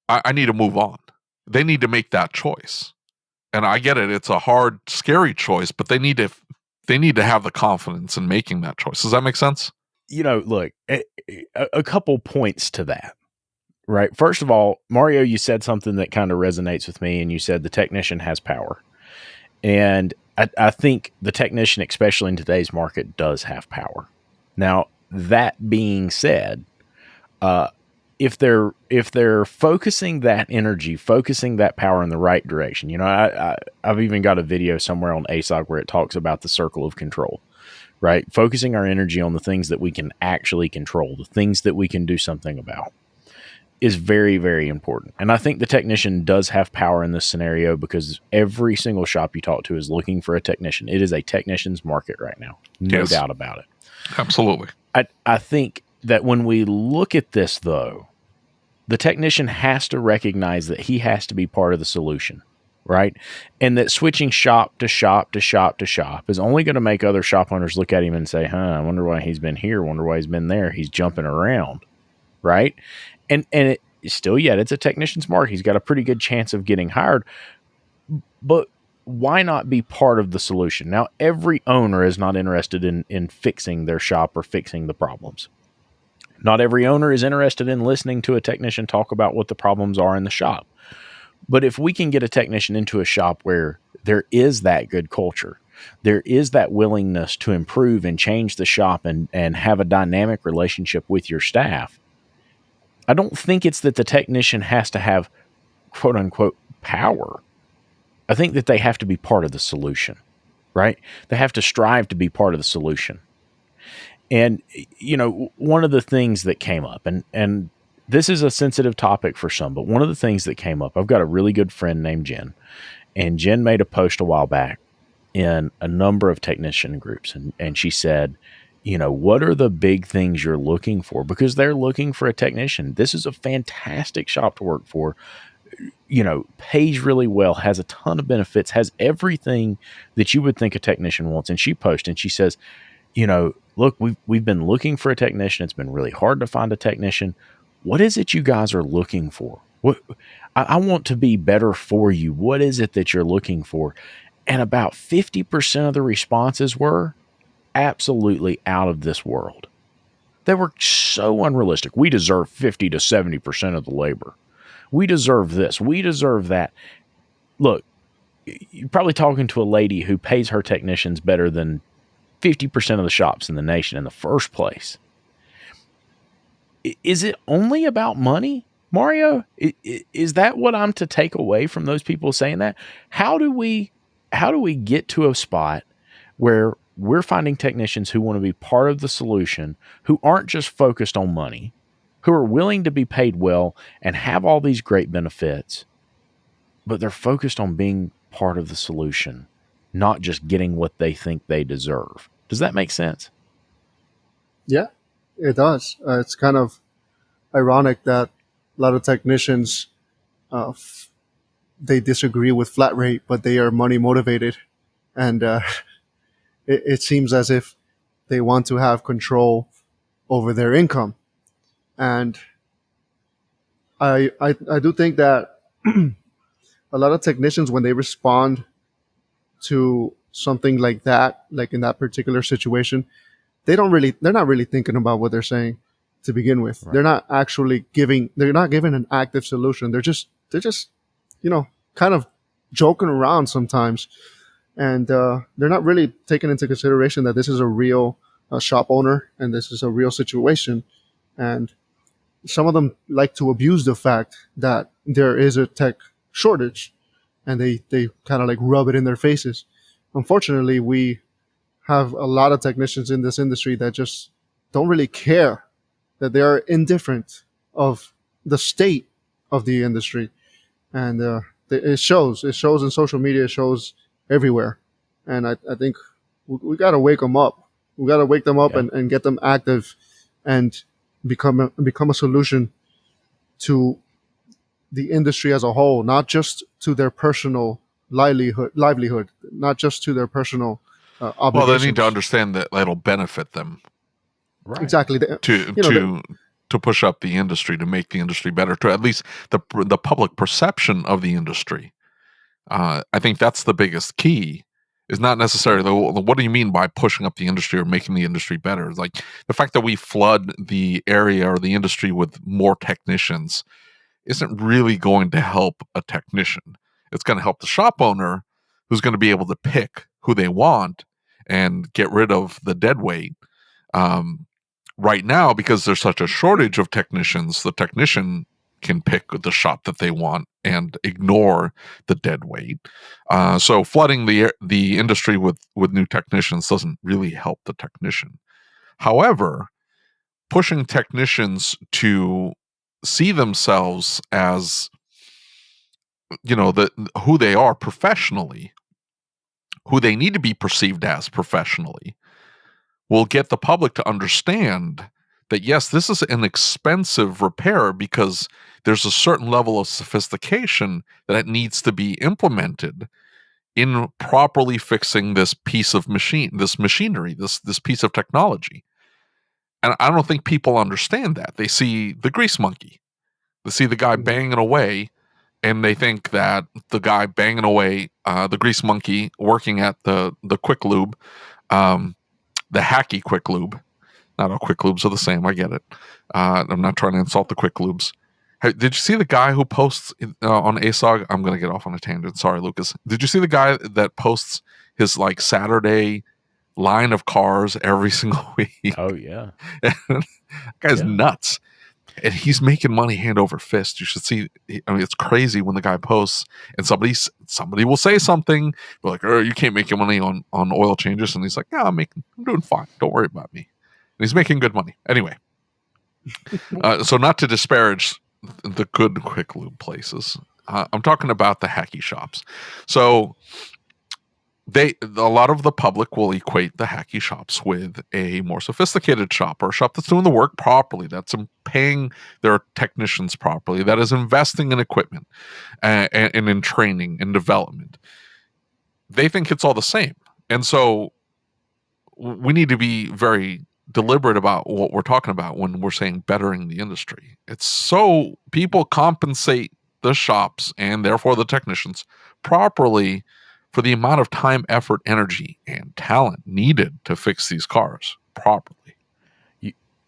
I need to move on. They need to make that choice. And I get it. It's a hard, scary choice, but they need to have the confidence in making that choice. Does that make sense? Look, a couple points to that, right? First of all, Mario, you said something that kind of resonates with me, and you said the technician has power. And I think the technician, especially in today's market, does have power. Now, that being said, if they're focusing that energy, focusing that power in the right direction, I've even got a video somewhere on ASOG where it talks about the circle of control, right? Focusing our energy on the things that we can actually control, the things that we can do something about, is very, very important. And I think the technician does have power in this scenario because every single shop you talk to is looking for a technician. It is a technician's market right now. No doubt about it. Absolutely. I think that when we look at this, though, the technician has to recognize that he has to be part of the solution, right? And that switching shop to shop to shop to shop is only going to make other shop owners look at him and say, I wonder why he's been here, wonder why he's been there. He's jumping around, right? And it's a technician's market. He's got a pretty good chance of getting hired. But why not be part of the solution? Now, every owner is not interested in fixing their shop or fixing the problems. Not every owner is interested in listening to a technician talk about what the problems are in the shop. But if we can get a technician into a shop where there is that good culture, there is that willingness to improve and change the shop and have a dynamic relationship with your staff, I don't think it's that the technician has to have quote unquote power. I think that they have to be part of the solution, right? They have to strive to be part of the solution. And, one of the things that came up, and this is a sensitive topic for some, but one of the things that came up, I've got a really good friend named Jen, and Jen made a post a while back in a number of technician groups. And she said, what are the big things you're looking for? Because they're looking for a technician. This is a fantastic shop to work for, pays really well, has a ton of benefits, has everything that you would think a technician wants. And she posted and she says, look, we've been looking for a technician. It's been really hard to find a technician. What is it you guys are looking for? I want to be better for you. What is it that you're looking for? And about 50% of the responses were absolutely out of this world. They were so unrealistic. We deserve 50 to 70% of the labor. We deserve this. We deserve that. Look, you're probably talking to a lady who pays her technicians better than 50% of the shops in the nation in the first place. Is it only about money, Mario? Is that what I'm to take away from those people saying that? How do we get to a spot where we're finding technicians who want to be part of the solution, who aren't just focused on money, who are willing to be paid well and have all these great benefits, but they're focused on being part of the solution, not just getting what they think they deserve? Does that make sense? Yeah, it does. It's kind of ironic that a lot of technicians, they disagree with flat rate, but they are money motivated. And it seems as if they want to have control over their income. And I do think that a lot of technicians, when they respond to something like that, like in that particular situation, they're not really thinking about what they're saying to begin with. Right. They're not giving an active solution. They're just, kind of joking around sometimes. And they're not really taking into consideration that this is a real shop owner and this is a real situation. And some of them like to abuse the fact that there is a tech shortage, and they kind of like rub it in their faces. Unfortunately, we have a lot of technicians in this industry that just don't really care, that they are indifferent of the state of the industry. And it shows in social media, it shows everywhere. And I think we got to wake them up. We got to wake them up and get them active and become a solution to the industry as a whole, not just to their personal livelihood, not just to their personal obligations. Well, they need to understand that it'll benefit them. Right. Exactly. To to push up the industry, to make the industry better, to at least the public perception of the industry. I think that's the biggest key, is not necessarily what do you mean by pushing up the industry or making the industry better? Like the fact that we flood the area or the industry with more technicians isn't really going to help a technician. It's going to help the shop owner, who's going to be able to pick who they want and get rid of the dead weight. Right now, because there's such a shortage of technicians, the technician can pick the shop that they want and ignore the dead weight. So flooding the industry with new technicians doesn't really help the technician. However, pushing technicians to see themselves as, who they are professionally, who they need to be perceived as professionally, will get the public to understand that, yes, this is an expensive repair because there's a certain level of sophistication that needs to be implemented in properly fixing this piece of machinery, this piece of technology. And I don't think people understand that. They see the grease monkey. They see the guy banging away, and they think that the guy banging away, the grease monkey working at the quick lube, the hacky quick lube. Not all quick lubes are the same. I get it. I'm not trying to insult the quick lubes. Hey, did you see the guy who posts on ASOG? I'm going to get off on a tangent. Sorry, Lucas. Did you see the guy that posts his like Saturday line of cars every single week? Oh, yeah. That guy's nuts. And he's making money hand over fist. You should see. I mean, it's crazy when the guy posts and somebody will say something, but like, "Oh, you can't make your money on oil changes," and he's like, "Yeah, I'm doing fine. Don't worry about me." And he's making good money anyway. So not to disparage the good quick lube places, I'm talking about the hacky shops. So a lot of the public will equate the hacky shops with a more sophisticated shop, or a shop that's doing the work properly, that's paying their technicians properly, that is investing in equipment and in training and development. They think it's all the same. And so we need to be very deliberate about what we're talking about when we're saying bettering the industry. It's so people compensate the shops and therefore the technicians properly for the amount of time, effort, energy, and talent needed to fix these cars properly.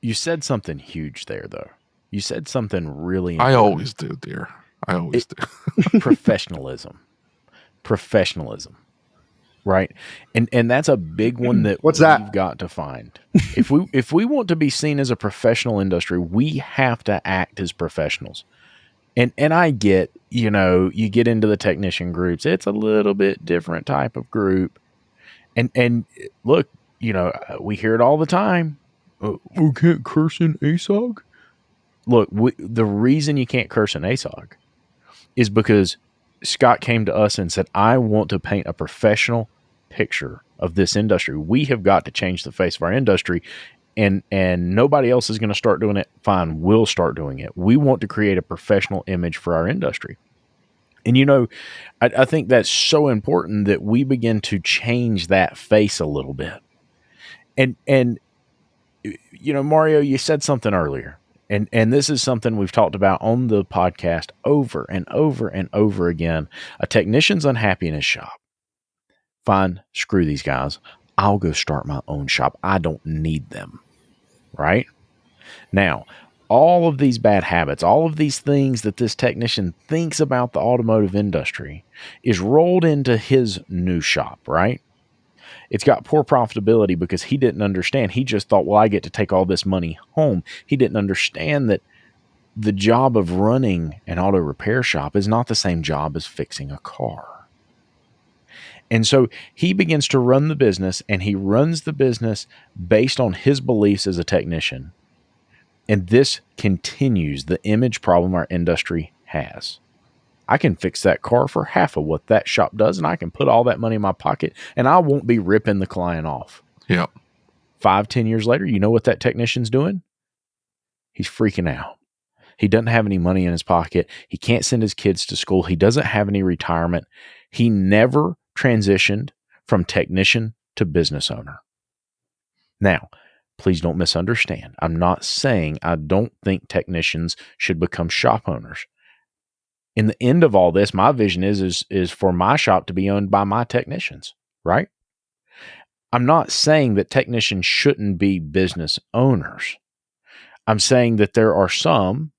You said something huge there, though. You said something really important. I always do, dear. I always do. Professionalism. Right? And that's a big one that What's that? We've got to find. If we want to be seen as a professional industry, we have to act as professionals. And I get, you get into the technician groups, it's a little bit different type of group. And look, we hear it all the time. We can't curse in ASOG. Look, the reason you can't curse in ASOG is because Scott came to us and said, I want to paint a professional picture of this industry. We have got to change the face of our industry. And nobody else is going to start doing it. Fine, we'll start doing it. We want to create a professional image for our industry. And, I think that's so important that we begin to change that face a little bit. And Mario, you said something earlier. And this is something we've talked about on the podcast over and over and over again. A technician's unhappy in his shop. Fine, screw these guys. I'll go start my own shop. I don't need them. Right? Now, all of these bad habits, all of these things that this technician thinks about the automotive industry is rolled into his new shop, right? It's got poor profitability because he didn't understand. He just thought, well, I get to take all this money home. He didn't understand that the job of running an auto repair shop is not the same job as fixing a car. And so he begins to run the business, and he runs the business based on his beliefs as a technician. And this continues the image problem our industry has. I can fix that car for half of what that shop does, and I can put all that money in my pocket, and I won't be ripping the client off. Yep. 5-10 years later, you know what that technician's doing? He's freaking out. He doesn't have any money in his pocket. He can't send his kids to school. He doesn't have any retirement. He never transitioned from technician to business owner. Now, Please don't misunderstand. I'm not saying I don't think technicians should become shop owners. In the end of all this, my vision is for my shop to be owned by my technicians, right? I'm not saying that technicians shouldn't be business owners. I'm saying that there are some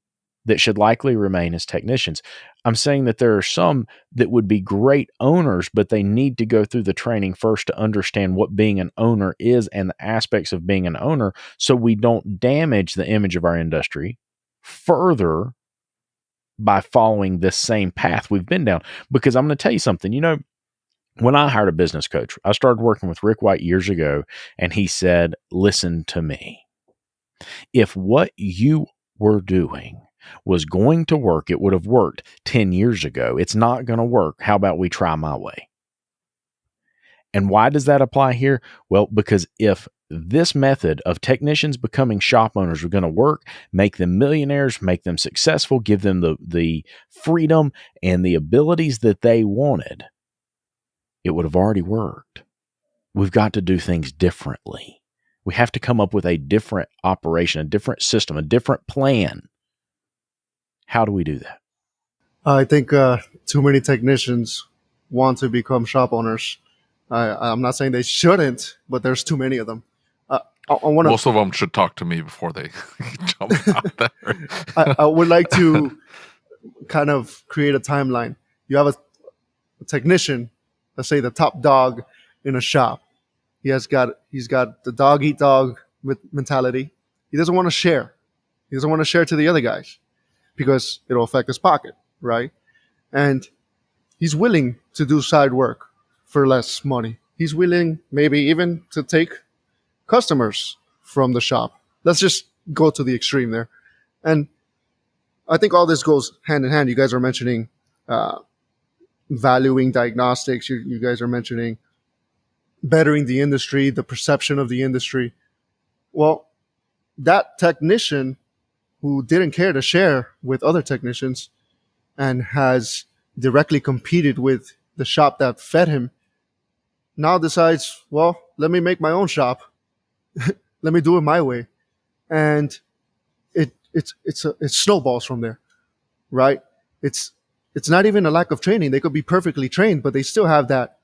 that should likely remain as technicians. I'm saying that there are some that would be great owners, but they need to go through the training first to understand what being an owner is and the aspects of being an owner, so we don't damage the image of our industry further by following this same path we've been down. Because I'm going to tell you something, when I hired a business coach, I started working with Rick White years ago, and he said, listen to me. If what you were doing was going to work, it would have worked 10 years ago. It's not going to work. How about we try my way? And why does that apply here? Well, because if this method of technicians becoming shop owners were going to work, make them millionaires, make them successful, give them the freedom and the abilities that they wanted, it would have already worked. We've got to do things differently. We have to come up with a different operation, a different system, a different plan. How do we do that? I think too many technicians want to become shop owners. I'm not saying they shouldn't, but there's too many of them. Most of them should talk to me before they jump out there. I would like to kind of create a timeline. You have a technician, let's say the top dog in a shop. He's got the dog eat dog mentality. He doesn't want to share. He doesn't want to share to the other guys because it'll affect his pocket, right? And he's willing to do side work for less money. He's willing maybe even to take customers from the shop. Let's just go to the extreme there. And I think all this goes hand in hand. You guys are mentioning valuing diagnostics. You guys are mentioning bettering the industry, the perception of the industry. Well, that technician who didn't care to share with other technicians and has directly competed with the shop that fed him now decides, well, let me make my own shop. Let me do it my way. And it snowballs from there, right? It's not even a lack of training. They could be perfectly trained, but they still have that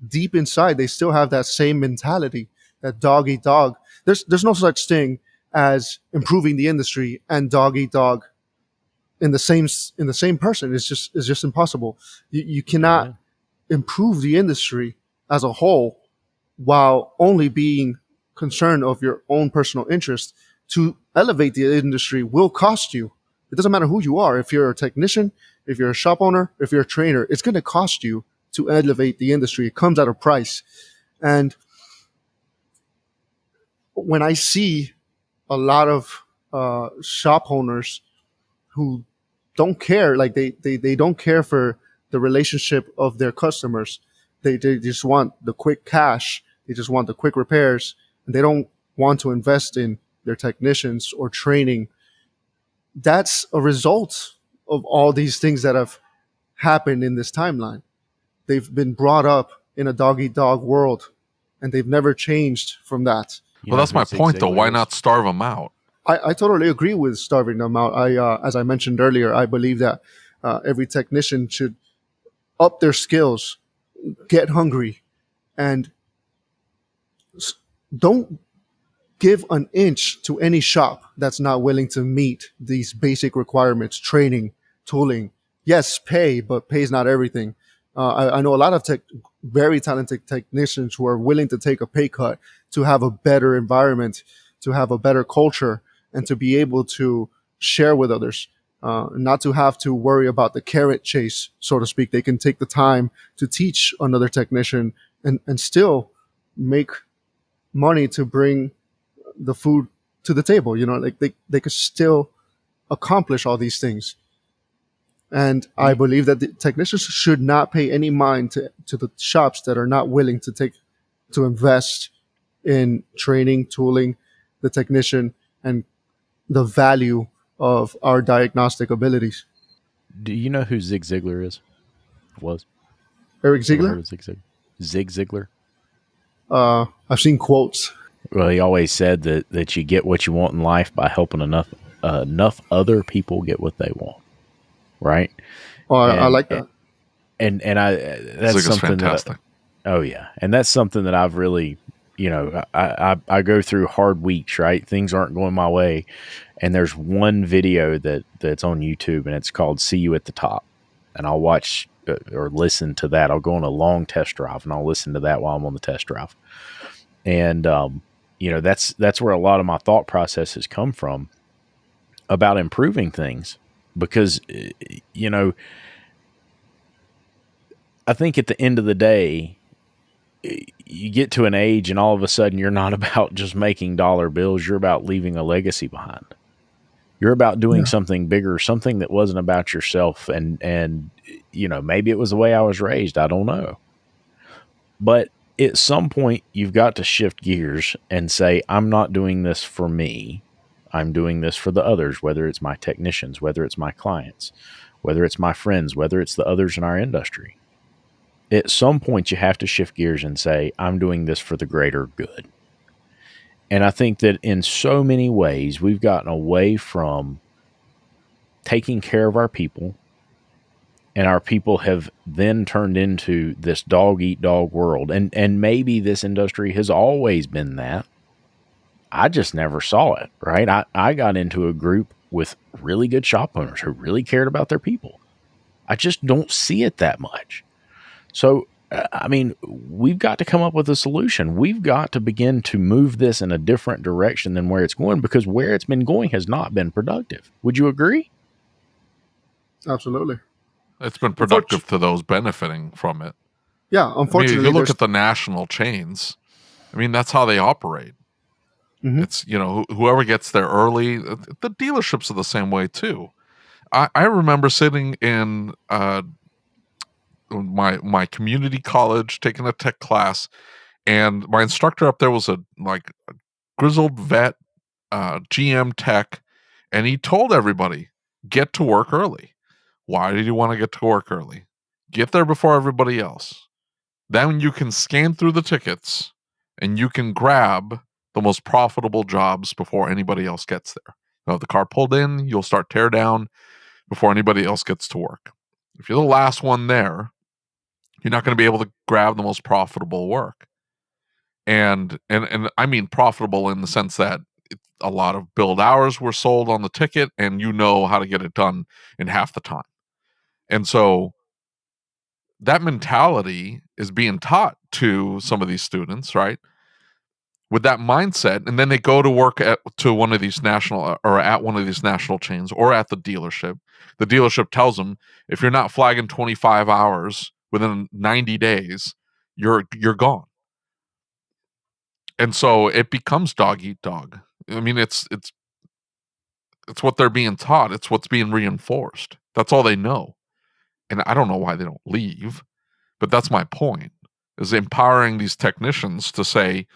deep inside. They still have that same mentality, that dog eat dog. There's no such thing as improving the industry and dog eat dog in the same person. It's just impossible. You cannot improve the industry as a whole while only being concerned of your own personal interest. To elevate the industry will cost you. It doesn't matter who you are. If you're a technician, if you're a shop owner, if you're a trainer, it's going to cost you to elevate the industry. It comes at a price. And when I see a lot of shop owners who don't care, like they don't care for the relationship of their customers. They just want the quick cash. They just want the quick repairs. And they don't want to invest in their technicians or training. That's a result of all these things that have happened in this timeline. They've been brought up in a dog-eat-dog world, and they've never changed from that. Well, that's my point, though. Why not starve them out? I totally agree with starving them out. As I mentioned earlier, I believe that every technician should up their skills, get hungry, and don't give an inch to any shop that's not willing to meet these basic requirements: training, tooling. Yes, pay, but pay is not everything. I know a lot of very talented technicians who are willing to take a pay cut to have a better environment, to have a better culture, and to be able to share with others, not to have to worry about the carrot chase, so to speak. They can take the time to teach another technician and still make money to bring the food to the table. Like they could still accomplish all these things. And I believe that the technicians should not pay any mind to the shops that are not willing to invest in training, tooling the technician, and the value of our diagnostic abilities. Do you know who Zig Ziglar is? Was Eric Ever heard Ziegler? of Zig Ziglar? Zig Ziglar. I've seen quotes. Well, he always said that you get what you want in life by helping enough other people get what they want, right? Oh, I And like that. and I that's Zig is something fantastic. oh yeah, and that's something that I've really, I go through hard weeks, right? Things aren't going my way, and there's one video that's on YouTube, and it's called "See You at the Top," and I'll watch or listen to that. I'll go on a long test drive, and I'll listen to that while I'm on the test drive, and that's where a lot of my thought process has come from about improving things, because I think at the end of the day, you get to an age and all of a sudden you're not about just making dollar bills. You're about leaving a legacy behind. You're about doing something bigger, something that wasn't about yourself. And maybe it was the way I was raised. I don't know. But at some point you've got to shift gears and say, I'm not doing this for me. I'm doing this for the others, whether it's my technicians, whether it's my clients, whether it's my friends, whether it's the others in our industry. At some point you have to shift gears and say, I'm doing this for the greater good. And I think that in so many ways, we've gotten away from taking care of our people, and our people have then turned into this dog eat dog world. And maybe this industry has always been that. I just never saw it, right? I got into a group with really good shop owners who really cared about their people. I just don't see it that much. So, we've got to come up with a solution. We've got to begin to move this in a different direction than where it's going, because where it's been going has not been productive. Would you agree? Absolutely. It's been productive to those benefiting from it. Yeah, unfortunately. If you look at the national chains, that's how they operate. Mm-hmm. It's, whoever gets there early. The dealerships are the same way too. I remember sitting in my community college taking a tech class, and my instructor up there was a grizzled vet, GM tech, and he told everybody, get to work early. Why did you want to get to work early? Get there before everybody else. Then you can scan through the tickets and you can grab the most profitable jobs before anybody else gets there. You'll have the car pulled in, you'll start tear down before anybody else gets to work. If you're the last one there, you're not going to be able to grab the most profitable work. And I mean profitable in the sense that a lot of build hours were sold on the ticket, and you know how to get it done in half the time. And so that mentality is being taught to some of these students, right? With that mindset, and then they go to work at one of these national chains or at the dealership. The dealership tells them, if you're not flagging 25 hours within 90 days, you're gone. And so it becomes dog eat dog. It's what they're being taught. It's what's being reinforced. That's all they know. And I don't know why they don't leave, but that's my point, is empowering these technicians to say,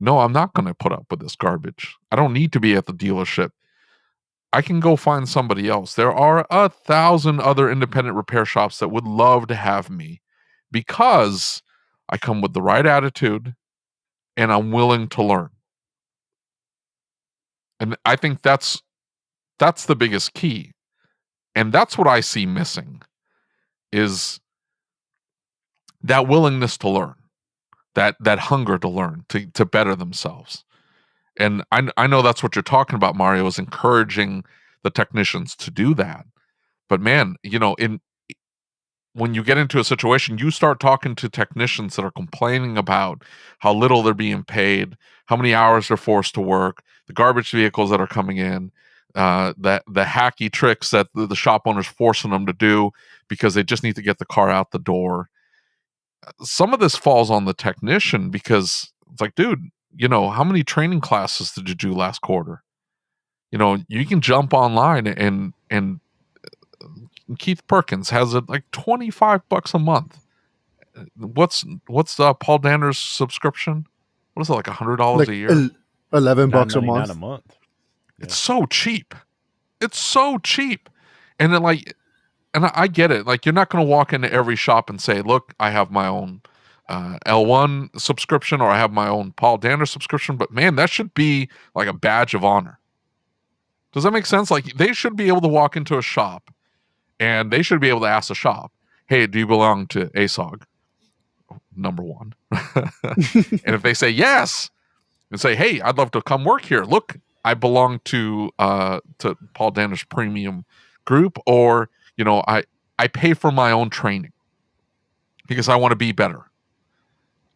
no, I'm not going to put up with this garbage. I don't need to be at the dealership. I can go find somebody else. There are 1,000 other independent repair shops that would love to have me, because I come with the right attitude and I'm willing to learn. And I think that's the biggest key. And that's what I see missing, is that willingness to learn, that hunger to learn, to better themselves. And I know that's what you're talking about, Mario, is encouraging the technicians to do that. But man, when you get into a situation, you start talking to technicians that are complaining about how little they're being paid, how many hours they're forced to work, the garbage vehicles that are coming in, the hacky tricks that the shop owner's forcing them to do because they just need to get the car out the door. Some of this falls on the technician, because it's like, dude, how many training classes did you do last quarter? You can jump online and Keith Perkins has it like $25 a month. What's Paul Danner's subscription? What is it, like $100 a year? $11 a $9.99 month. a month. Yeah. It's so cheap. It's so cheap. And then and I get it. Like, you're not going to walk into every shop and say, look, I have my own L1 subscription, or I have my own Paul Danner subscription, but man, that should be like a badge of honor. Does that make sense? Like, they should be able to walk into a shop and they should be able to ask the shop, hey, do you belong to ASOG? Number one. And if they say yes, and say, hey, I'd love to come work here. Look, I belong to Paul Danner's premium group, or, you know, I pay for my own training because I want to be better.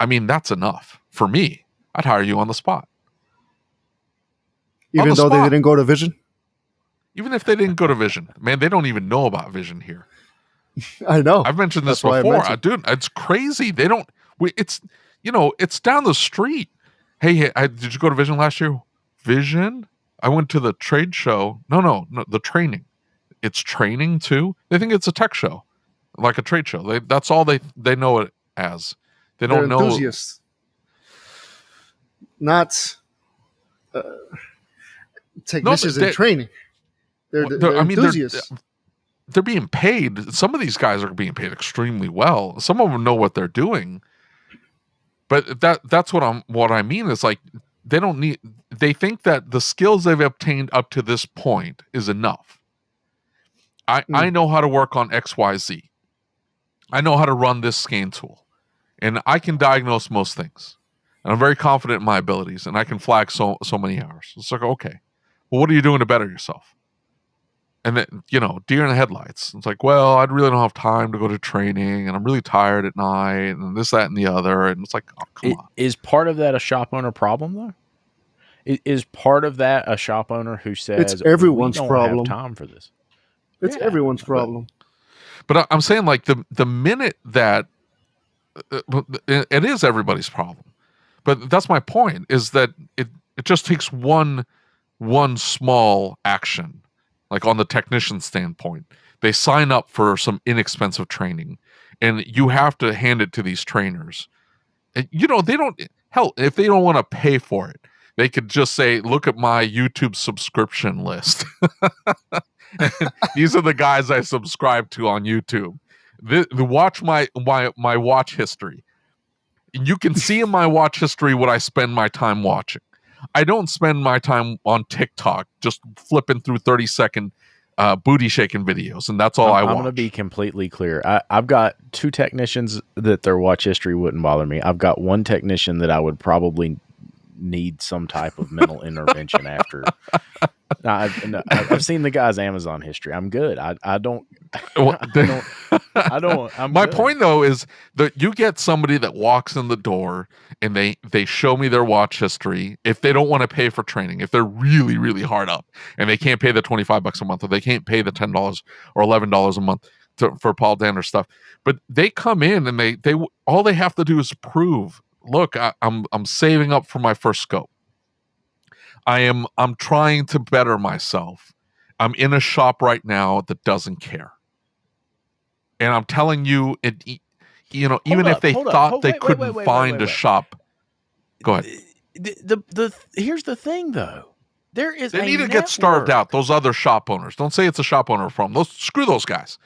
I mean, that's enough. For me, I'd hire you on the spot. Even though they didn't go to Vision? Even if they didn't go to Vision. Man, they don't even know about Vision here. I know. I've mentioned this before. Dude, it's crazy. They don't, it's, you know, it's down the street. Hey, did you go to Vision last year? Vision? I went to the trade show. No, the training. It's training too. They think it's a tech show, like a trade show. That's all they know it as. They're enthusiasts, not technicians in training. They're enthusiasts. They're being paid. Some of these guys are being paid extremely well. Some of them know what they're doing. But that's what I mean is, like, they think that the skills they've obtained up to this point is enough. I know how to work on XYZ. I know how to run this scan tool. And I can diagnose most things. And I'm very confident in my abilities, and I can flag so many hours. It's like, okay, well, what are you doing to better yourself? And then, you know, deer in the headlights. It's like, well, I really don't have time to go to training, and I'm really tired at night, and this, that, and the other. And it's like, oh, come on. Is part of that a shop owner problem, though? Is part of that a shop owner who says, it's everyone's problem. Have time for this? It's everyone's problem. But I'm saying, like, the minute that it is everybody's problem. But that's my point, is that it just takes one small action. Like, on the technician standpoint, they sign up for some inexpensive training, and you have to hand it to these trainers. And, you know, they don't, hell, if they don't want to pay for it, they could just say, look at my YouTube subscription list. These are the guys I subscribe to on YouTube. Watch my watch history. You can see in my watch history what I spend my time watching. I don't spend my time on TikTok just flipping through 30-second booty shaking videos, and that's all I watch. I'm going to be completely clear. I've got two technicians that their watch history wouldn't bother me. I've got one technician that I would probably need some type of mental intervention after. I've seen the guy's Amazon history. I'm good. I don't. My point, though, is that you get somebody that walks in the door and they show me their watch history. If they don't want to pay for training, if they're really, really hard up and they can't pay the $25 a month, or they can't pay the $10 or $11 a month for Paul Danner stuff, but they come in and they all they have to do is prove, look, I'm saving up for my first scope. I'm trying to better myself. I'm in a shop right now that doesn't care. And I'm telling you, even if they thought they couldn't find a shop. Go ahead. Here's the thing, though. They need to get starved out. Those other shop owners. Don't say it's a shop owner problem. Screw those guys.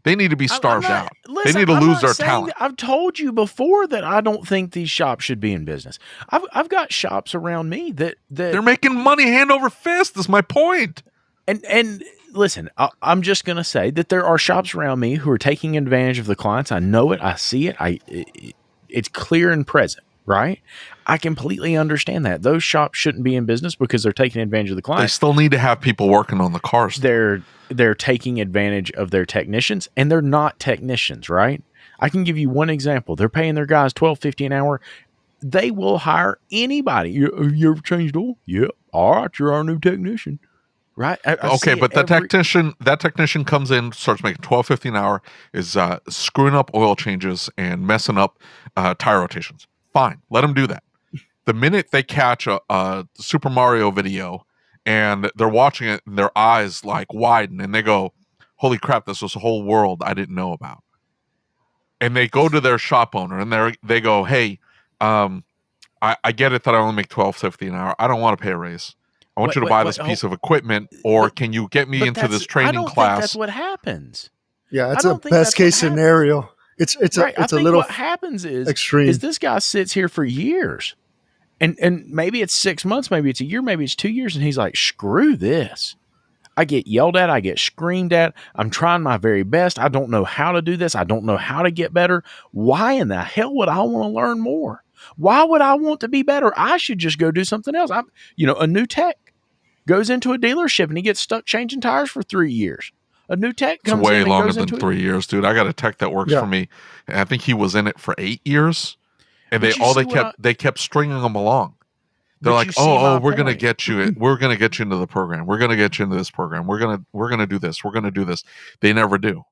They need to be starved out. Listen, they need to lose their talent. I've told you before that I don't think these shops should be in business. I've got shops around me that they're making money hand over fist. That's my point. And listen, I'm just going to say that there are shops around me who are taking advantage of the clients. I know it. I see it. It's clear and present, right? I completely understand that. Those shops shouldn't be in business because they're taking advantage of the clients. They still need to have people working on the cars. They're taking advantage of their technicians, and they're not technicians, right? I can give you one example. They're paying their guys $12.50 an hour. They will hire anybody. You ever changed oil? Yeah. All right, you're our new technician. Right. Okay, but that technician comes in, starts making $12.50 an hour, is screwing up oil changes and messing up tire rotations. Fine, let them do that. The minute they catch a Super Mario video and they're watching it, and their eyes like widen, and they go, "Holy crap! This was a whole world I didn't know about." And they go to their shop owner and they go, "Hey, I get it that I only make $12.50 an hour. I don't want to pay a raise. I want you to buy this piece of equipment, or can you get me into this training class?" Think that's what happens. Yeah, it's a best case scenario. It's right. it's I a think little what happens extreme. is this guy sits here for years, and maybe it's 6 months, maybe it's a year, maybe it's 2 years, and he's like, screw this. I get yelled at. I get screamed at. I'm trying my very best. I don't know how to do this. I don't know how to get better. Why in the hell would I want to learn more? Why would I want to be better? I should just go do something else. A new tech goes into a dealership and he gets stuck changing tires for 3 years. A new tech It's comes way in and longer goes than into 3 years, dude. I got a tech that works for me, and I think he was in it for 8 years. And they kept stringing him along. They're like, we're gonna get you. We're gonna get you into the program. We're gonna get you into this program. We're gonna do this. We're gonna do this. They never do.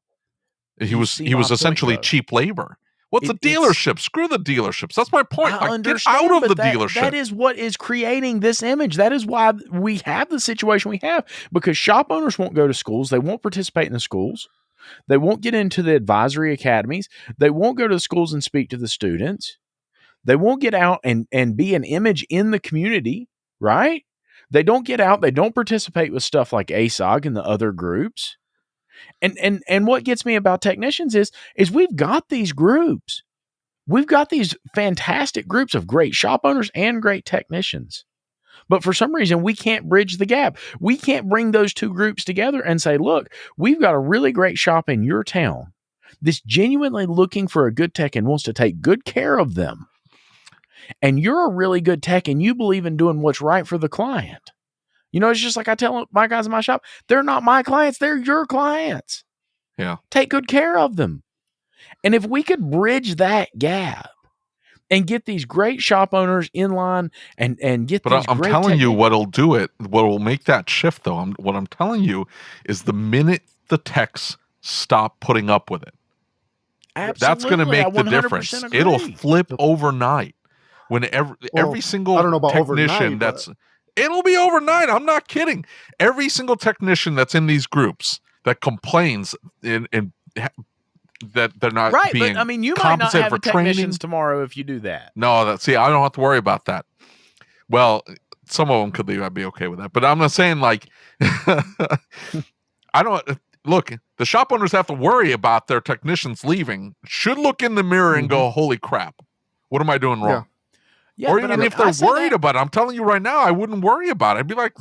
He was essentially cheap labor. What's a dealership? Screw the dealerships. That's my point. Get out of the dealership. That is what is creating this image. That is why we have the situation we have, because shop owners won't go to schools. They won't participate in the schools. They won't get into the advisory academies. They won't go to the schools and speak to the students. They won't get out and be an image in the community, right? They don't get out. They don't participate with stuff like ASOG and the other groups. And what gets me about technicians is we've got these groups. We've got these fantastic groups of great shop owners and great technicians. But for some reason, we can't bridge the gap. We can't bring those two groups together and say, look, we've got a really great shop in your town that's genuinely looking for a good tech and wants to take good care of them. And you're a really good tech and you believe in doing what's right for the client. It's just like I tell my guys in my shop, they're not my clients, they're your clients. Yeah. Take good care of them. And if we could bridge that gap and get these great shop owners in line and get these I'm great telling you what'll do it, what will make that shift though, what I'm telling you is the minute the techs stop putting up with it. Absolutely. That's going to make the difference. Agree. It'll flip overnight. When every single I don't know about technician it'll be overnight. I'm not kidding. Every single technician that's in these groups that complains in that they're not being but you might not have for technicians tomorrow if you do that. No, I don't have to worry about that. Well, some of them could leave. I'd be okay with that. But I'm not saying I don't look. The shop owners have to worry about their technicians leaving. Should look in the mirror and go, "Holy crap, what am I doing wrong?" Yeah, or even if they're worried about it, I'm telling you right now, I wouldn't worry about it. I'd be like,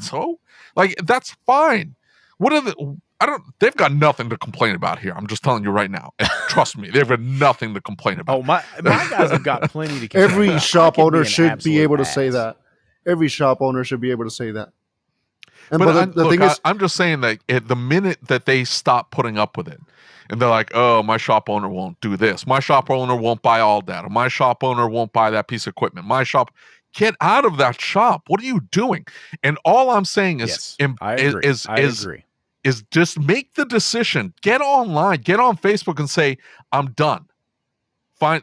that's fine. What are they've got nothing to complain about here. I'm just telling you right now. And trust me, they've got nothing to complain about. Oh, my guys have got plenty to complain Every about. shop owner should be able to say that. Every shop owner should be able to say that. But the thing is, I'm just saying that the minute that they stop putting up with it, and they're like, oh, my shop owner won't do this. My shop owner won't buy all data. My shop owner won't buy that piece of equipment. Get out of that shop. What are you doing? And all I'm saying is, I agree. Is just make the decision. Get online. Get on Facebook and say, I'm done.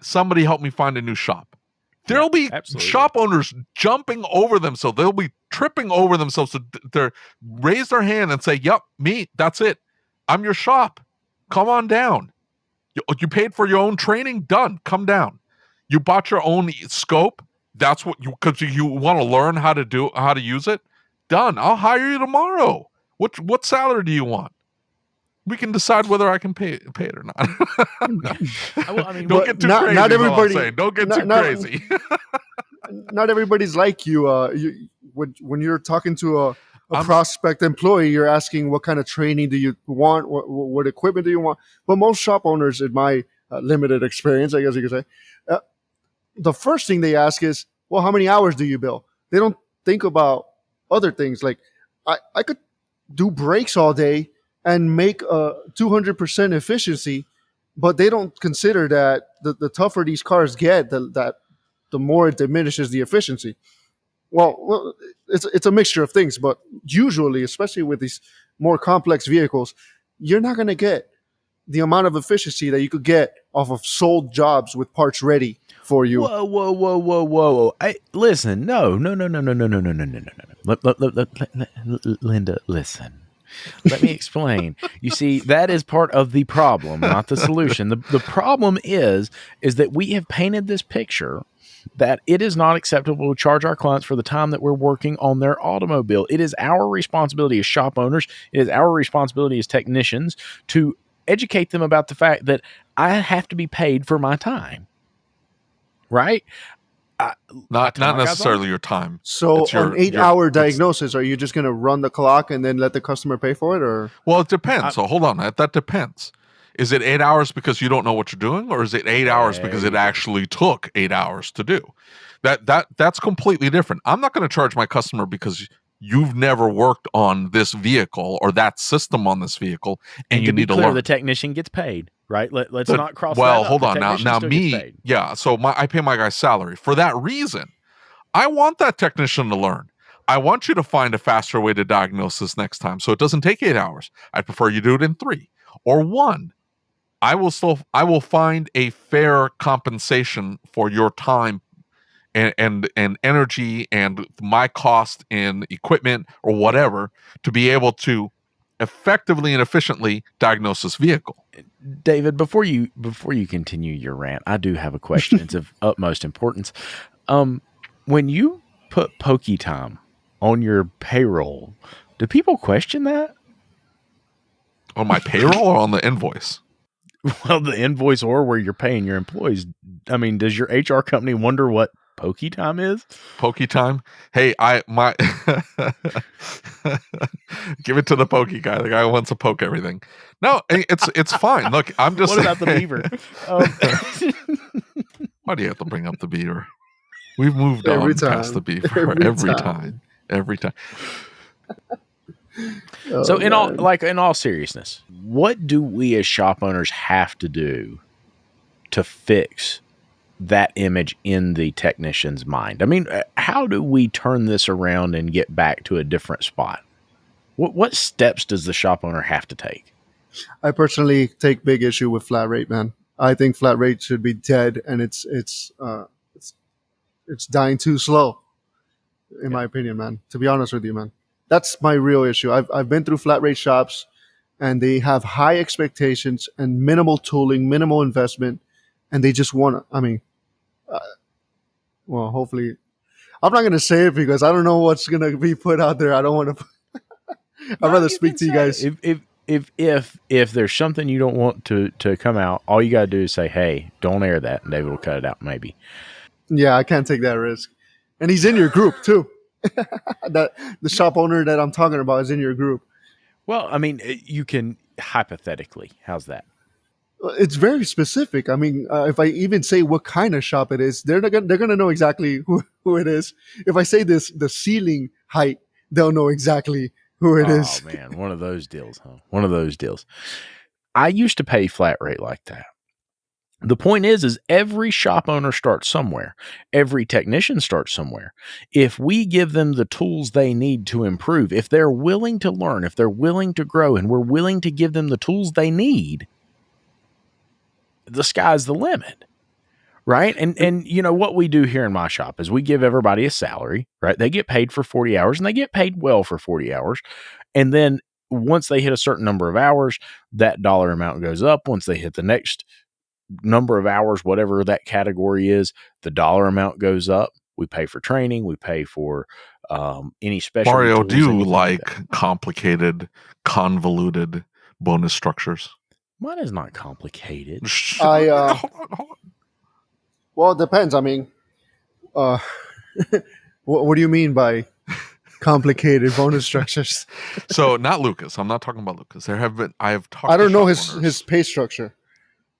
Somebody help me find a new shop. There'll be shop owners jumping over themselves. They'll be tripping over themselves. So they raise their hand and say, yep, me, that's it. I'm your shop. Come on down. You paid for your own training? Done. Come down. You bought your own scope? That's what because you want to learn how to use it? Done. I'll hire you tomorrow. What salary do you want? We can decide whether I can pay it or not. Don't get too crazy. Not everybody. Don't get too crazy. Not everybody's like you. When you're talking to a prospect employee, you're asking what kind of training do you want? What equipment do you want? But most shop owners, in my limited experience, I guess you could say, the first thing they ask is, well, how many hours do you bill? They don't think about other things. Like I could do brakes all day and make a 200% efficiency, but they don't consider that the tougher these cars get, the more it diminishes the efficiency. Well, it's a mixture of things, but usually, especially with these more complex vehicles, you're not going to get the amount of efficiency that you could get off of sold jobs with parts ready for you. Whoa. Listen, no. Linda, listen. Let me explain. You see, that is part of the problem, not the solution. The problem is that we have painted this picture that it is not acceptable to charge our clients for the time that we're working on their automobile. It is our responsibility as shop owners, it is our responsibility as technicians to educate them about the fact that I have to be paid for my time, right? Not necessarily your time. So It's your, an 8-hour diagnosis, are you just going to run the clock and then let the customer pay for it, or? Well, it depends. So hold on, that depends. Is it 8 hours because you don't know what you're doing, or is it 8 hours because it actually took 8 hours to do? That's completely different. I'm not going to charge my customer because you've never worked on this vehicle or that system on this vehicle, and you need to learn. The technician gets paid, right? Let's not cross. Well, that up. hold on now. Me, yeah. So I pay my guy's salary for that reason. I want that technician to learn. I want you to find a faster way to diagnose this next time, so it doesn't take 8 hours. I prefer you do it in 3 or 1. I will find a fair compensation for your time and energy and my cost in equipment or whatever to be able to effectively and efficiently diagnose this vehicle. David, before you continue your rant, I do have a question. It's of utmost importance. When you put pokey time on your payroll, do people question that? On my payroll or on the invoice? Well, the invoice or where you're paying your employees. I mean, does your HR company wonder what pokey time is? Pokey time? Hey, my give it to the pokey guy. The guy who wants to poke everything. No, it's fine. Look, I'm just. What about the beaver? Why do you have to bring up the beaver? We've moved on past the beaver every time. So in all seriousness, what do we as shop owners have to do to fix that image in the technician's mind? I mean, how do we turn this around and get back to a different spot? What steps does the shop owner have to take? I personally take big issue with flat rate, man. I think flat rate should be dead, and it's dying too slow, in my opinion, man. To be honest with you, man. That's my real issue. I've been through flat rate shops, and they have high expectations and minimal tooling, minimal investment, and they just want to. I mean, well, hopefully, I'm not going to say it because I don't know what's going to be put out there. I don't want to. I'd rather speak to you guys. If there's something you don't want to come out, all you got to do is say, "Hey, don't air that," and David will cut it out. Maybe. Yeah, I can't take that risk, and he's in your group too. That the shop owner that I'm talking about is in your group. Well, I mean, you can hypothetically. How's that? It's very specific. I mean, if I even say what kind of shop it is, they're gonna know exactly who it is. If I say the ceiling height, they'll know exactly who it is. Oh man, one of those deals, huh? One of those deals. I used to pay flat rate like that. The point is every shop owner starts somewhere. Every technician starts somewhere. If we give them the tools they need to improve, if they're willing to learn, if they're willing to grow, and we're willing to give them the tools they need, the sky's the limit, right? And you know what we do here in my shop is we give everybody a salary, right? They get paid for 40 hours, and they get paid well for 40 hours. And then once they hit a certain number of hours, that dollar amount goes up. Once they hit the next number of hours, whatever that category is, the dollar amount goes up. We pay for training. We pay for any special. Mario, do you like complicated, convoluted bonus structures? Mine is not complicated. Hold on. Well, it depends. I mean, what do you mean by complicated bonus structures? So, not Lucas. I'm not talking about Lucas. I have talked. I don't know his pay structure.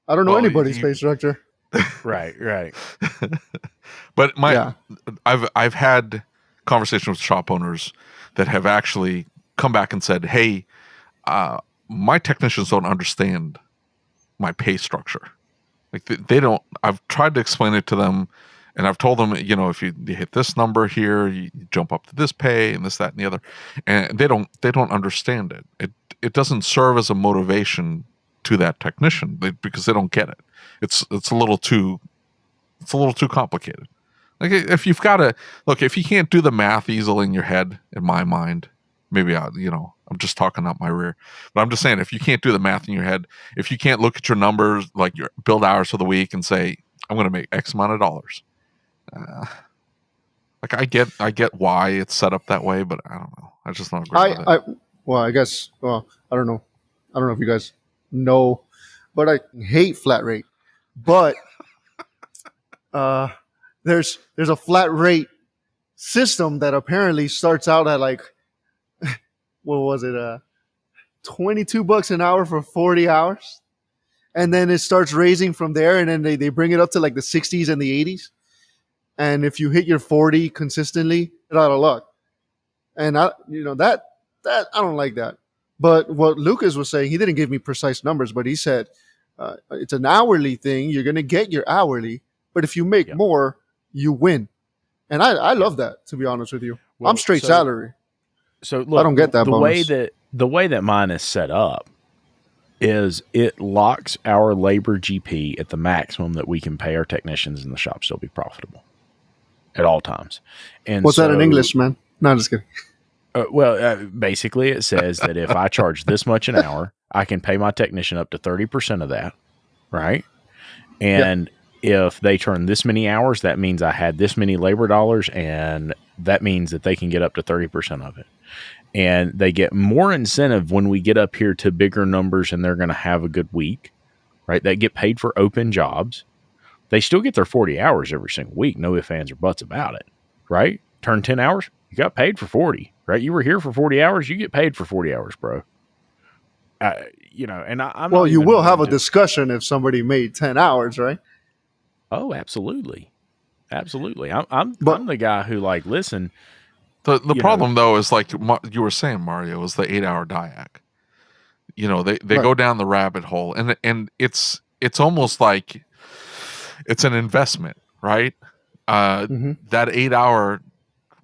I don't know anybody's pay structure. Right. But I've had conversations with shop owners that have actually come back and said, "Hey, my technicians don't understand my pay structure. Like they don't. I've tried to explain it to them, and I've told them, you know, if you hit this number here, you jump up to this pay and this, that, and the other, and they don't understand it. It doesn't serve as a motivation to that technician because they don't get it. It's a little too complicated. Like if you've got to look, if you can't do the math easily in your head, in my mind, maybe I'm just talking out my rear, but I'm just saying, if you can't do the math in your head, if you can't look at your numbers, like your build hours for the week and say, I'm going to make X amount of dollars. Like I get why it's set up that way, but I don't know. I just not agree with it. I guess, I don't know. I don't know if you guys No, but I hate flat rate. But there's a flat rate system that apparently starts out at like, what was it? $22 an hour for 40 hours. And then it starts raising from there. And then they bring it up to like the 60s and the 80s. And if you hit your 40 consistently, you're out of luck. And that I don't like that. But what Lucas was saying, he didn't give me precise numbers, but he said it's an hourly thing. You're going to get your hourly, but if you make more, you win. And I love that, to be honest with you. Well, I'm straight salary. So look, I don't get that bonus. The way that mine is set up is it locks our labor GP at the maximum that we can pay our technicians in the shop still be profitable at all times. And what's that in English, man? No, I'm just kidding. Basically, it says that if I charge this much an hour, I can pay my technician up to 30% of that, right? And if they turn this many hours, that means I had this many labor dollars, and that means that they can get up to 30% of it. And they get more incentive when we get up here to bigger numbers and they're going to have a good week, right? They get paid for open jobs. They still get their 40 hours every single week. No ifs, ands, or buts about it, right? Turn 10 hours, you got paid for 40, right? You were here for 40 hours, you get paid for 40 hours, bro. And I'm well, you will have a discussion if somebody made 10 hours, right? Oh, absolutely. Absolutely. I'm the guy who like, listen. The problem though is like you were saying, Mario, is the 8-hour diag. They go down the rabbit hole, and it's almost like it's an investment, right? That 8-hour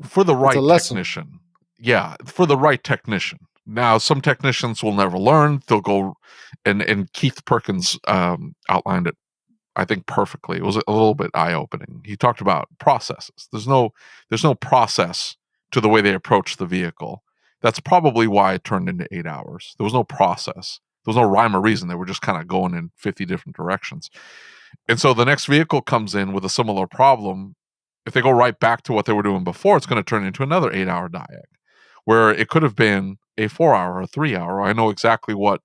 for the right technician. Yeah, for the right technician. Now, some technicians will never learn. They'll go, and Keith Perkins outlined it, I think, perfectly. It was a little bit eye-opening. He talked about processes. There's no process to the way they approach the vehicle. That's probably why it turned into 8 hours. There was no process. There was no rhyme or reason. They were just kind of going in 50 different directions. And so the next vehicle comes in with a similar problem. If they go right back to what they were doing before, it's going to turn into another 8-hour diag, where it could have been a 4-hour or a 3-hour. I know exactly what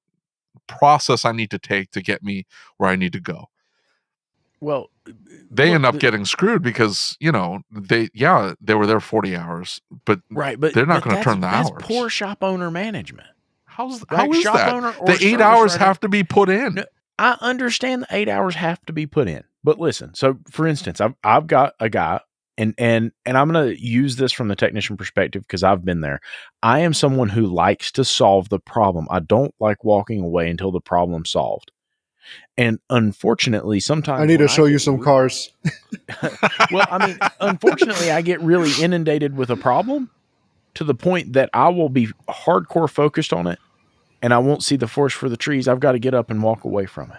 process I need to take to get me where I need to go. Well, they end up getting screwed because, they were there 40 hours, but they're not going to turn the hours. That's poor shop owner management. How is that? The 8 hours have to be put in. No, I understand the 8 hours have to be put in, but listen. So, for instance, I've got a guy, and I'm going to use this from the technician perspective because I've been there. I am someone who likes to solve the problem. I don't like walking away until the problem's solved. And unfortunately, sometimes I need to show you some cars. Well, I mean, unfortunately, I get really inundated with a problem to the point that I will be hardcore focused on it and I won't see the forest for the trees. I've got to get up and walk away from it.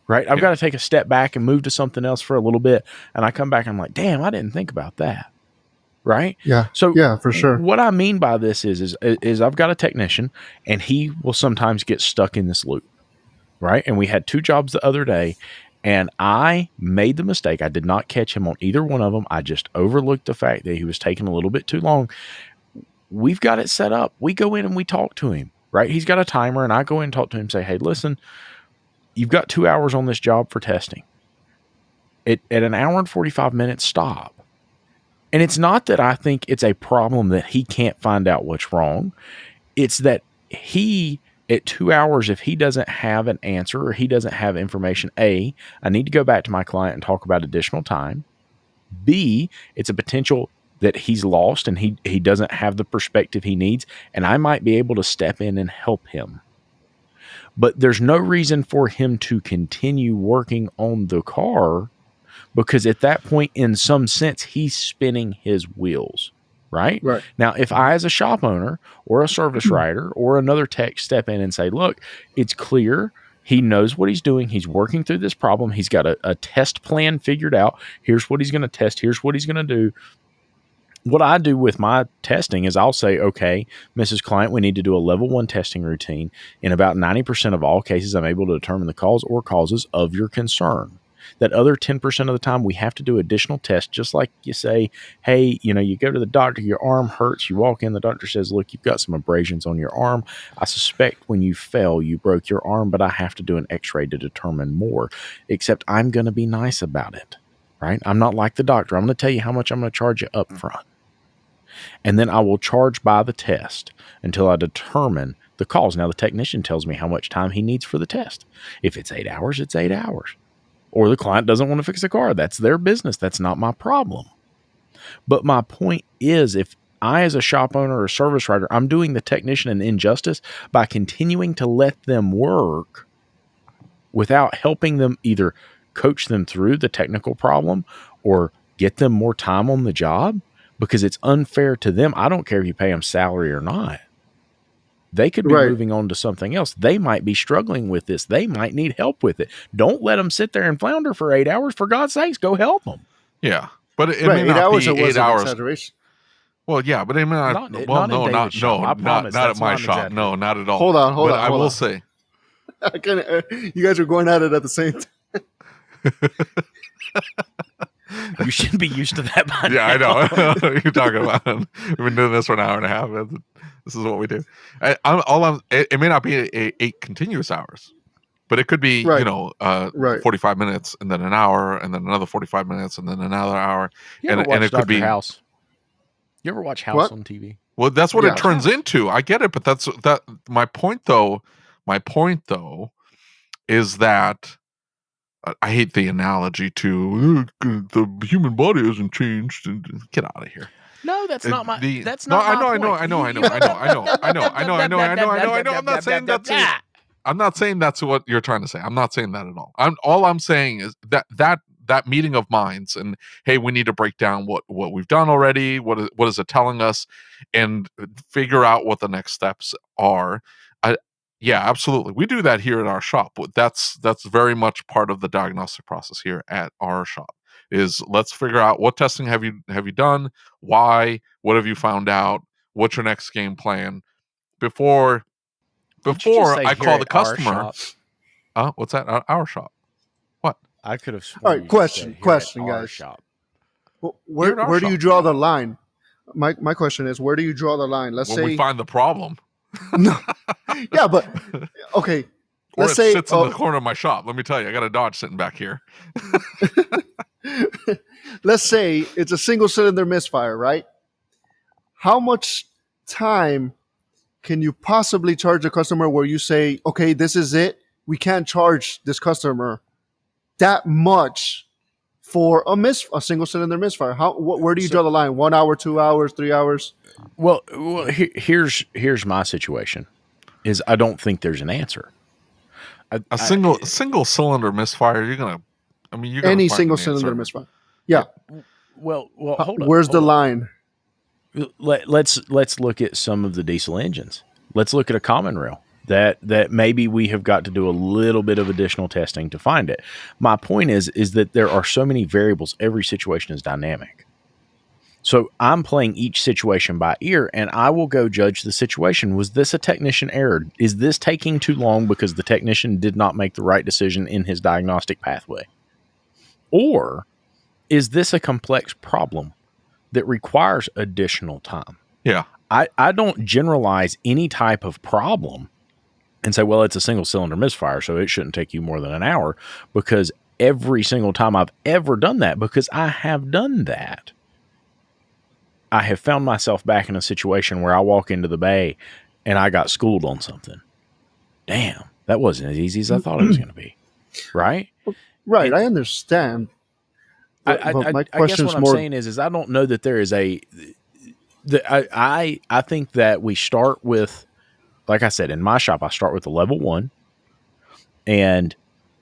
Right. I've got to take a step back and move to something else for a little bit. And I come back and I'm like, damn, I didn't think about that. Right. Yeah. So yeah, for sure. What I mean by this is I've got a technician and he will sometimes get stuck in this loop. Right. And we had 2 jobs the other day and I made the mistake. I did not catch him on either one of them. I just overlooked the fact that he was taking a little bit too long. We've got it set up. We go in and we talk to him. Right. He's got a timer and I go in and talk to him and say, hey, listen, you've got 2 hours on this job for testing. At an hour and 45 minutes, stop. And it's not that I think it's a problem that he can't find out what's wrong. It's that he, at 2 hours, if he doesn't have an answer or he doesn't have information, A, I need to go back to my client and talk about additional time. B, it's a potential that he's lost and he doesn't have the perspective he needs. And I might be able to step in and help him. But there's no reason for him to continue working on the car because at that point, in some sense, he's spinning his wheels. Right? Now, if I, as a shop owner or a service writer or another tech, step in and say, look, it's clear. He knows what he's doing. He's working through this problem. He's got a test plan figured out. Here's what he's going to test. Here's what he's going to do. What I do with my testing is I'll say, okay, Mrs. Client, we need to do a level 1 testing routine. In about 90% of all cases, I'm able to determine the cause or causes of your concern. That other 10% of the time, we have to do additional tests, just like you say, hey, you go to the doctor, your arm hurts, you walk in, the doctor says, look, you've got some abrasions on your arm. I suspect when you fell, you broke your arm, but I have to do an x-ray to determine more, except I'm going to be nice about it, right? I'm not like the doctor. I'm going to tell you how much I'm going to charge you up front. And then I will charge by the test until I determine the cause. Now, the technician tells me how much time he needs for the test. If it's 8 hours, it's 8 hours. Or the client doesn't want to fix the car. That's their business. That's not my problem. But my point is, if I, as a shop owner or service writer, I'm doing the technician an injustice by continuing to let them work without helping them either coach them through the technical problem or get them more time on the job, because it's unfair to them. I don't care if you pay them salary or not. They could be moving on to something else. They might be struggling with this. They might need help with it. Don't let them sit there and flounder for 8 hours. For God's sakes, go help them. Yeah, but it may not be 8 hours. Exaggeration. Well, yeah, but it may not. Not not at my shop. No, not at all. Hold on. I will say, you guys are going at it at the same time. You should be used to that by now. Yeah, I know. You're talking about. We've been doing this for an hour and a half. This is what we do. It may not be 8 continuous hours, but it could be 45 minutes and then an hour and then another 45 minutes and then another hour. And it could be House. You ever watch House on TV? Well, that's what it turns into. I get it, but that's my point though. My point though is that I hate the analogy to the human body hasn't changed. Get out of here. No, that's not my. That's no, not. I know. I'm not saying that's it. I'm not saying that's what you're trying to say. I'm not saying that at all. All I'm saying is that meeting of minds and hey, we need to break down what we've done already. What is it telling us, and figure out what the next steps are. Yeah, absolutely. We do that here at our shop. That's very much part of the diagnostic process here at our shop. Is let's figure out what testing have you done, why, what have you found out, what's your next game plan before I call the customer. What's that? Our shop. What? I could have. All right, question, guys. Shop. Where do you draw the line? My question is, where do you draw the line? Let's say we find the problem. No. Yeah, but okay. Let's say it sits in the corner of my shop. Let me tell you, I got a Dodge sitting back here. Let's say it's a single cylinder misfire, right? How much time can you possibly charge a customer where you say, okay, this is it. We can't charge this customer that much for a single cylinder misfire? Where do you draw the line? 1 hour, 2 hours, 3 hours? Well, here's my situation. Is I don't think there's an answer. A single cylinder misfire, you're gonna any single cylinder misfire. Yeah. Well, hold on. Where's the line? Let's look at some of the diesel engines. Let's look at a common rail that maybe we have got to do a little bit of additional testing to find it. My point is that there are so many variables. Every situation is dynamic. So I'm playing each situation by ear, and I will go judge the situation. Was this a technician error? Is this taking too long because the technician did not make the right decision in his diagnostic pathway? Or is this a complex problem that requires additional time? Yeah. I don't generalize any type of problem and say, well, it's a single cylinder misfire, so it shouldn't take you more than an hour, because every single time I've ever done that, because I have done that, I have found myself back in a situation where I walk into the bay and I got schooled on something. Damn, that wasn't as easy as I thought it was going to be. Right? Right. I understand. I guess what I'm saying is I don't know that there is I think that we start with, like I said, in my shop, I start with a level 1, and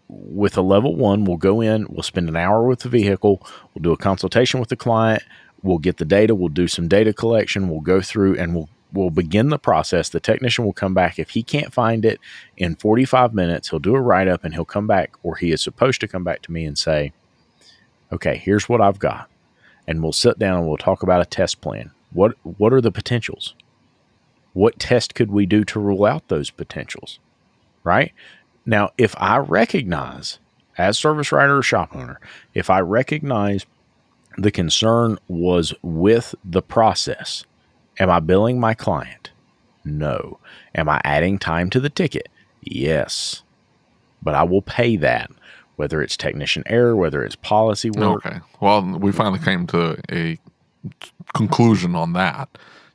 with a level 1, we'll go in, we'll spend an hour with the vehicle, we'll do a consultation with the client, we'll get the data, we'll do some data collection, we'll go through and we'll begin the process. The technician will come back. If he can't find it in 45 minutes, he'll do a write-up and he'll come back, or he is supposed to come back to me and say, okay, here's what I've got. And we'll sit down and we'll talk about a test plan. What are the potentials? What test could we do to rule out those potentials? Right? Now, if I recognize as service writer or shop owner, if I recognize the concern was with the process, am I billing my client? No. Am I adding time to the ticket? Yes. But I will pay that, whether it's technician error, whether it's policy work. Okay. Well, we finally came to a conclusion on that.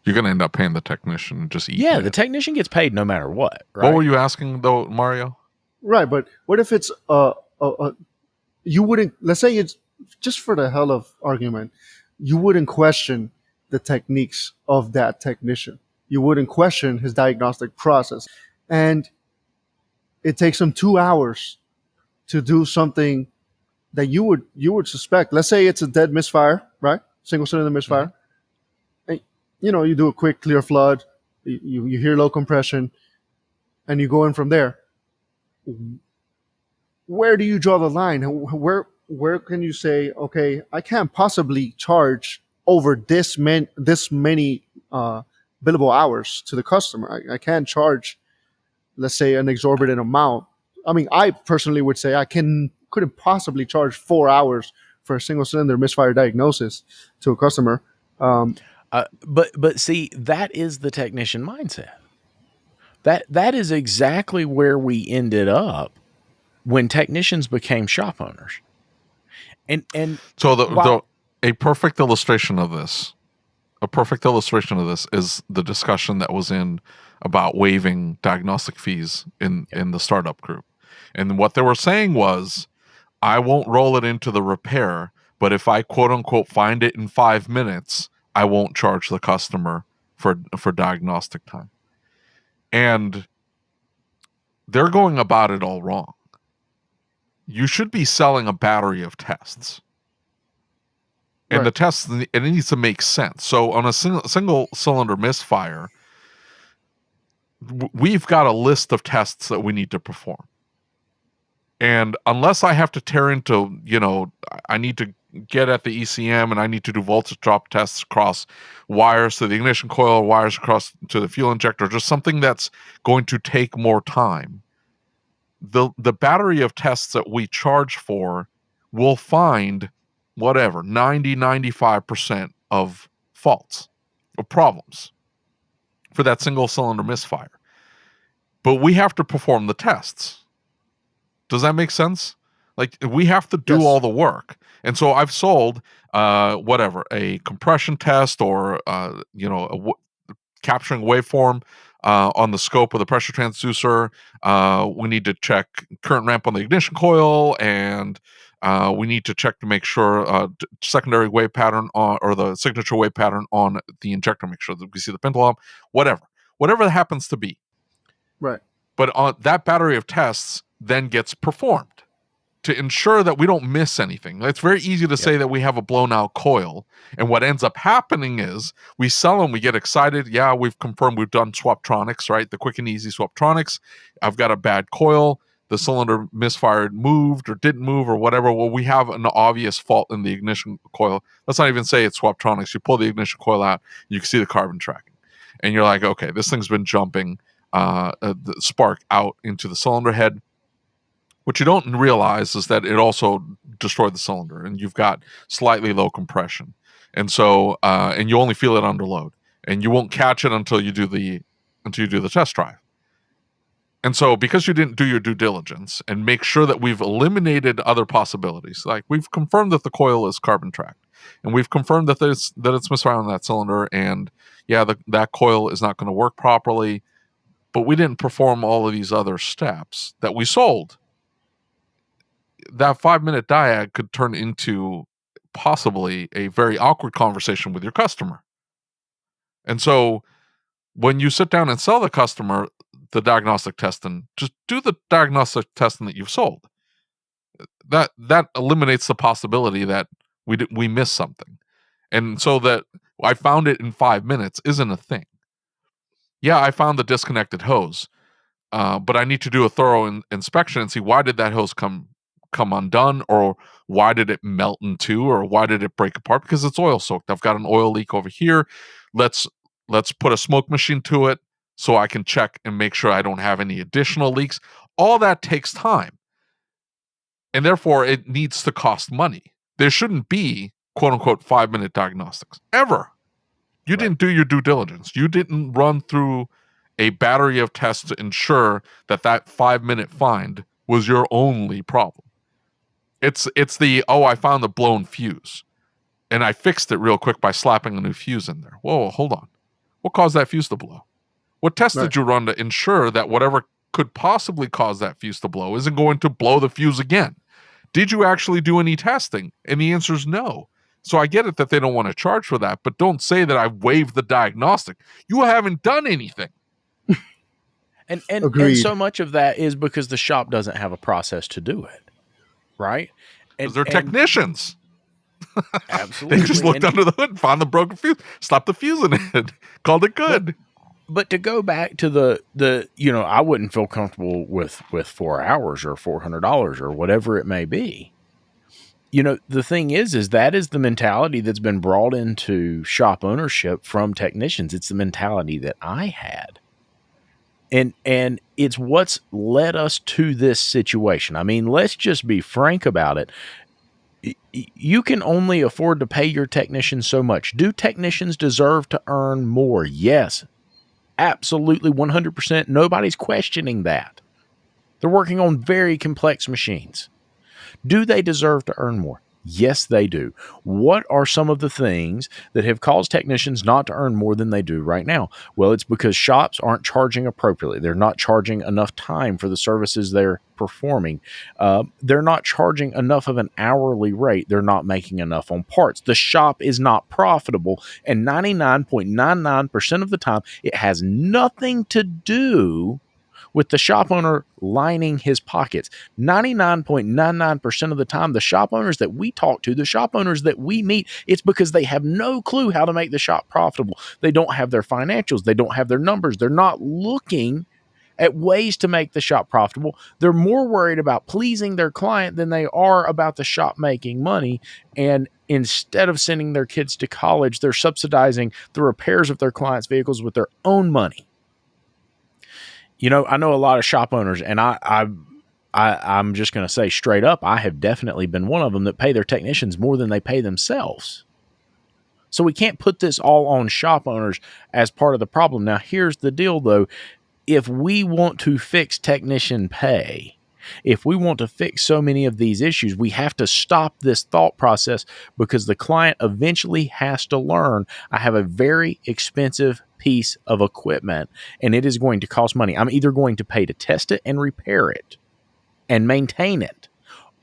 You're going to end up paying the technician just eating Yeah, the it. technician gets paid no matter what, right? What were you asking, though, Mario? Right, but what if it's you wouldn't, let's say it's just for the hell of argument, you wouldn't question the techniques of that technician. You wouldn't question his diagnostic process. And it takes him 2 hours to do something that you would suspect. Let's say it's a dead misfire, right? Single cylinder misfire. Mm-hmm. And, you do a quick clear flood, you hear low compression, and you go in from there. Where do you draw the line? Where can you say, okay, I can't possibly charge over this many billable hours to the customer. I can't charge, let's say, an exorbitant amount. I mean, I personally would say I couldn't possibly charge 4 hours for a single cylinder misfire diagnosis to a customer. But see, that is the technician mindset. That is exactly where we ended up when technicians became shop owners. And so a perfect illustration of this is the discussion that was in about waiving diagnostic fees in the startup group. And what they were saying was, I won't roll it into the repair, but if I quote unquote find it in 5 minutes, I won't charge the customer for diagnostic time. And they're going about it all wrong. You should be selling a battery of tests. And Right. the tests, it needs to make sense. So on a single cylinder misfire, we've got a list of tests that we need to perform. And unless I have to tear into, I need to get at the ECM and I need to do voltage drop tests across wires to the ignition coil, wires across to the fuel injector, just something that's going to take more time. The battery of tests that we charge for will find whatever, 95% of faults or problems for that single cylinder misfire. But we have to perform the tests. Does that make sense? Like, we have to do all the work. And so I've sold a compression test or capturing waveform on the scope of the pressure transducer. We need to check current ramp on the ignition coil, and we need to check to make sure secondary wave pattern or the signature wave pattern on the injector, make sure that we see the pendulum, whatever that happens to be. Right. But on that battery of tests then gets performed to ensure that we don't miss anything. It's very easy to say that we have a blown out coil. And what ends up happening is we sell them, we get excited. Yeah, we've confirmed we've done swaptronics, right? The quick and easy swaptronics. I've got a bad coil. The cylinder misfired, moved or didn't move or whatever. Well, we have an obvious fault in the ignition coil. Let's not even say it's swaptronics. You pull the ignition coil out, you can see the carbon tracking. And you're like, okay, this thing's been jumping the spark out into the cylinder head. What you don't realize is that it also destroyed the cylinder, and you've got slightly low compression, and so and you only feel it under load, and you won't catch it until you do the test drive. And so, because you didn't do your due diligence and make sure that we've eliminated other possibilities, like we've confirmed that the coil is carbon tracked, and we've confirmed that it's misfiring that cylinder, and that coil is not going to work properly, but we didn't perform all of these other steps that we sold. That 5-minute diag could turn into possibly a very awkward conversation with your customer. And so when you sit down and sell the customer the diagnostic testing, just do the diagnostic testing that you've sold. That eliminates the possibility that we miss something. And so that I found it in 5 minutes isn't a thing. Yeah, I found the disconnected hose, but I need to do a thorough inspection and see, why did that hose come undone, or why did it melt in two, or why did it break apart? Because it's oil soaked. I've got an oil leak over here. Let's put a smoke machine to it so I can check and make sure I don't have any additional leaks. All that takes time. And therefore, it needs to cost money. There shouldn't be, quote unquote, 5-minute diagnostics ever. You didn't do your due diligence. You didn't run through a battery of tests to ensure that 5-minute find was your only problem. It's the, I found the blown fuse and I fixed it real quick by slapping a new fuse in there. Whoa, hold on. What caused that fuse to blow? What test did you run to ensure that whatever could possibly cause that fuse to blow isn't going to blow the fuse again? Did you actually do any testing? And the answer is no. So I get it that they don't want to charge for that, but don't say that I waived the diagnostic. You haven't done anything. And so much of that is because the shop doesn't have a process to do it, right? Because they're technicians. Absolutely. They just looked under the hood, found the broken fuse, slapped the fuse in it, called it good. But to go back to the I wouldn't feel comfortable with 4 hours or $400 or whatever it may be. The thing is that is the mentality that's been brought into shop ownership from technicians. It's the mentality that I had. And it's what's led us to this situation. I mean, let's just be frank about it. You can only afford to pay your technicians so much. Do technicians deserve to earn more? Yes, absolutely, 100%. Nobody's questioning that. They're working on very complex machines. Do they deserve to earn more? Yes, they do. What are some of the things that have caused technicians not to earn more than they do right now? Well, it's because shops aren't charging appropriately. They're not charging enough time for the services they're performing. They're not charging enough of an hourly rate. They're not making enough on parts. The shop is not profitable, and 99.99% of the time, it has nothing to do with the shop owner lining his pockets. 99.99% of the time, the shop owners that we talk to, the shop owners that we meet, it's because they have no clue how to make the shop profitable. They don't have their financials. They don't have their numbers. They're not looking at ways to make the shop profitable. They're more worried about pleasing their client than they are about the shop making money. And instead of sending their kids to college, they're subsidizing the repairs of their clients' vehicles with their own money. I know a lot of shop owners, and I'm just going to say straight up, I have definitely been one of them that pay their technicians more than they pay themselves. So we can't put this all on shop owners as part of the problem. Now, here's the deal, though. If we want to fix technician pay, if we want to fix so many of these issues, we have to stop this thought process, because the client eventually has to learn, I have a very expensive piece of equipment and it is going to cost money. I'm either going to pay to test it and repair it and maintain it,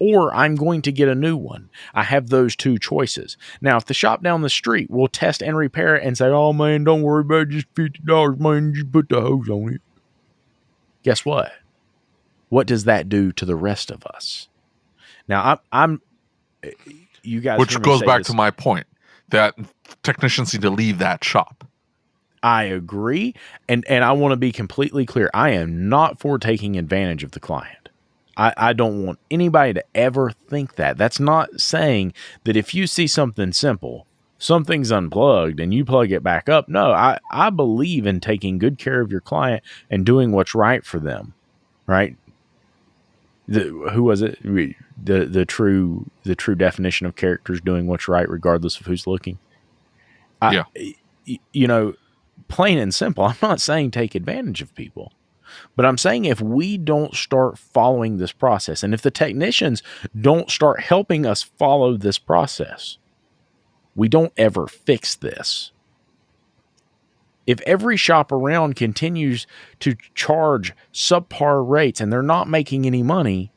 or I'm going to get a new one. I have those two choices. Now, if the shop down the street will test and repair it and say, oh man, don't worry about it, just $50, man, just put the hose on it. Guess what? What does that do to the rest of us? Now, I'm you guys, which goes back to my point that technicians need to leave that shop. I agree. And I want to be completely clear. I am not for taking advantage of the client. I don't want anybody to ever think that. That's not saying that if you see something simple, something's unplugged and you plug it back up. No, I believe in taking good care of your client and doing what's right for them. Right? Who was it? The true definition of character is doing what's right regardless of who's looking. Yeah. Plain and simple, I'm not saying take advantage of people, but I'm saying if we don't start following this process, and if the technicians don't start helping us follow this process, we don't ever fix this. If every shop around continues to charge subpar rates and they're not making any money,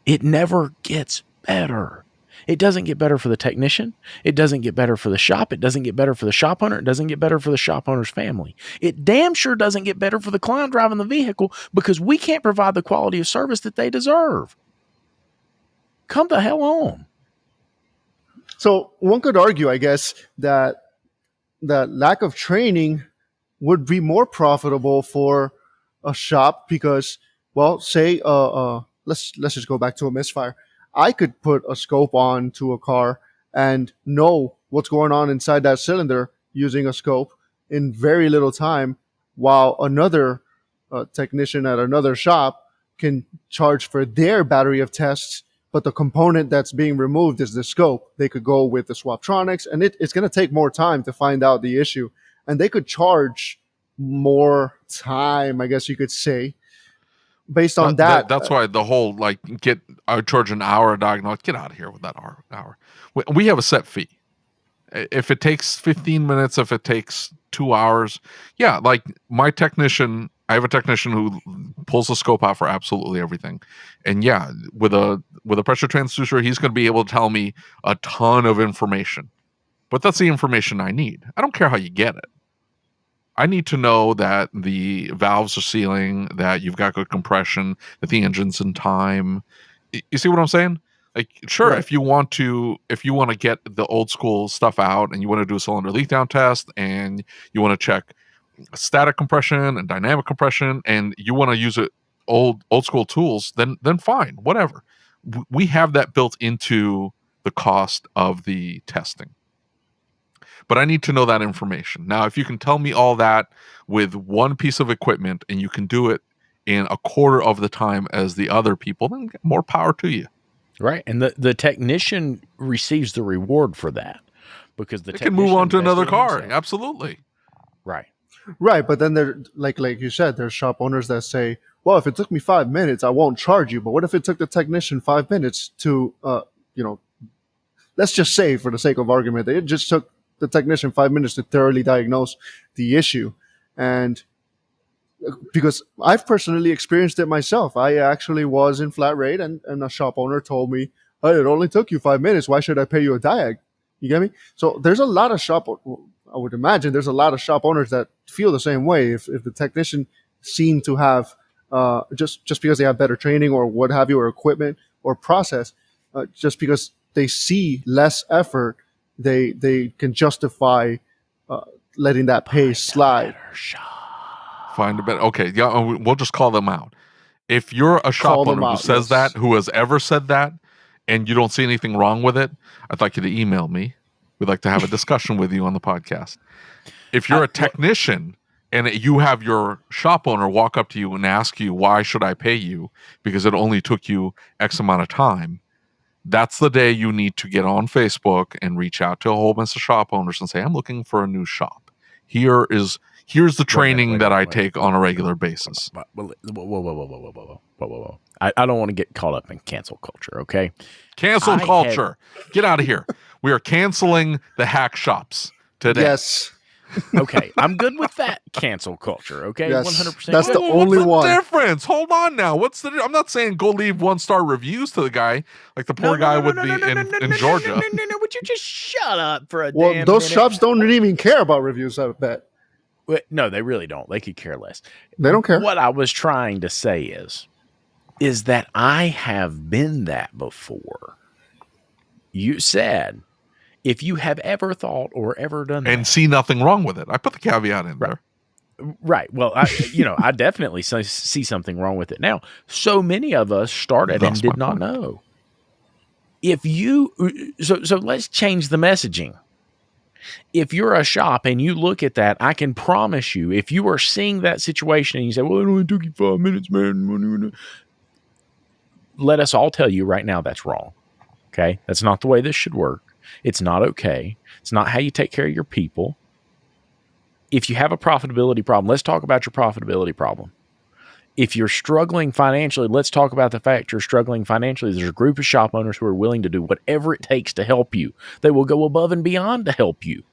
it never gets better. It doesn't get better for the technician. It doesn't get better for the shop. It doesn't get better for the shop owner. It doesn't get better for the shop owner's family. It damn sure doesn't get better for the client driving the vehicle, because we can't provide the quality of service that they deserve. Come the hell on. So one could argue, I guess, that lack of training would be more profitable for a shop because, well, say, let's just go back to a misfire. I could put a scope on to a car and know what's going on inside that cylinder using a scope in very little time, while another technician at another shop can charge for their battery of tests, but the component that's being removed is the scope. They could go with the Swaptronics, and it's going to take more time to find out the issue. And they could charge more time, I guess you could say, based on that. That's why the whole, like, I charge an hour a diagnostic. Get out of here with that hour. We have a set fee. If it takes 15 minutes, if it takes 2 hours, yeah, like my technician, I have a technician who pulls the scope out for absolutely everything. And yeah, with a pressure transducer, he's going to be able to tell me a ton of information. But that's the information I need. I don't care how you get it. I need to know that the valves are sealing, that you've got good compression, that the engine's in time. You see what I'm saying? Like, sure, Right. if you want to get the old school stuff out and you want to do a cylinder leak down test and you want to check static compression and dynamic compression and you want to use old school tools, then fine, whatever. We have that built into the cost of the testing. But I need to know that information. Now, if you can tell me all that with one piece of equipment and you can do it in a quarter of the time as the other people, then more power to you. Right. And the technician receives the reward for that because they can move on to another car. Himself. Absolutely. Right. Right. But then there, like you said, there's shop owners that say, well, if it took me 5 minutes, I won't charge you. But what if it took the technician 5 minutes to, let's just say for the sake of argument, it just took the technician 5 minutes to thoroughly diagnose the issue. And because I've personally experienced it myself. I actually was in flat rate and a shop owner told me, hey, it only took you 5 minutes. Why should I pay you a diag? You get me? So there's a lot of I would imagine there's a lot of shop owners that feel the same way. If the technician seem to have, just because they have better training or what have you, or equipment or process, just because they see less effort, they can justify letting that pay slide. Find a better. Okay, yeah, we'll just call them out. If you're a shop owner who says that, who has ever said that, and you don't see anything wrong with it, I'd like you to email me. We'd like to have a discussion with you on the podcast. If you're a technician and you have your shop owner walk up to you and ask you, why should I pay you? Because it only took you X amount of time. That's the day you need to get on Facebook and reach out to a whole bunch of shop owners and say, I'm looking for a new shop. Here's the training that I take on a regular basis. Whoa. I don't want to get caught up in cancel culture, okay? Cancel culture. Get out of here. We are canceling the hack shops today. Yes. Okay, I'm good with that cancel culture, okay? Yes, 100%. that's the only one. What's the difference? Hold on now. I'm not saying go leave 1-star reviews to the guy, like the poor guy would be in Georgia. No, would you just shut up for a Well, damn those minute? shops don't even care about reviews, I bet. No, they really don't. They could care less. They don't care. What I was trying to say is that I have been that before. You said, if you have ever thought or ever done that. And see nothing wrong with it. I put the caveat in there. Right. Well, I definitely see something wrong with it. Now, so many of us started and did not know. So let's change the messaging. If you're a shop and you look at that, I can promise you, if you are seeing that situation and you say, well, it only took you 5 minutes, man. Let us all tell you right now that's wrong. Okay? That's not the way this should work. It's not okay. It's not how you take care of your people. If you have a profitability problem, let's talk about your profitability problem. If you're struggling financially, let's talk about the fact you're struggling financially. There's a group of shop owners who are willing to do whatever it takes to help you. They will go above and beyond to help you.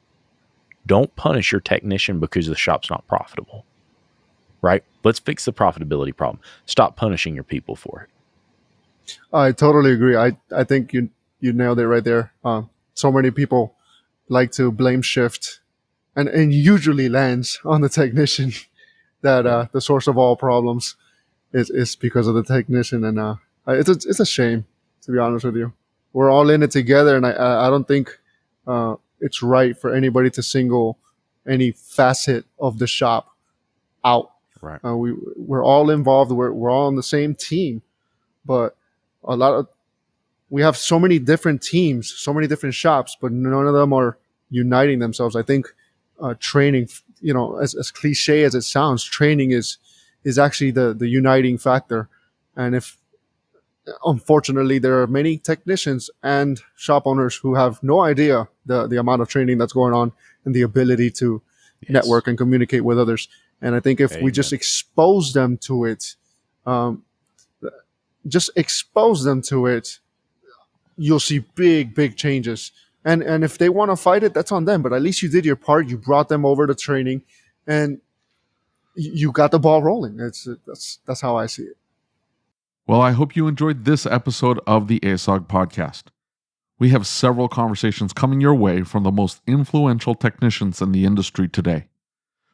Don't punish your technician because the shop's not profitable. Right? Let's fix the profitability problem. Stop punishing your people for it. I totally agree. I think you nailed it right there. So many people like to blame shift and usually lands on the technician that the source of all problems is because of the technician. And it's a shame, to be honest with you. We're all in it together, and I don't think it's right for anybody to single any facet of the shop out. Right. We're all involved. We're all on the same team, but we have so many different teams, so many different shops, but none of them are uniting themselves. I think training, as cliche as it sounds, training is actually the uniting factor. And if unfortunately there are many technicians and shop owners who have no idea the amount of training that's going on and the ability to network and communicate with others. And I think if we just expose them to it, you'll see big changes. And if they want to fight it, that's on them. But at least you did your part. You brought them over to training, and you got the ball rolling. That's how I see it. Well, I hope you enjoyed this episode of the ASOG podcast. We have several conversations coming your way from the most influential technicians in the industry today.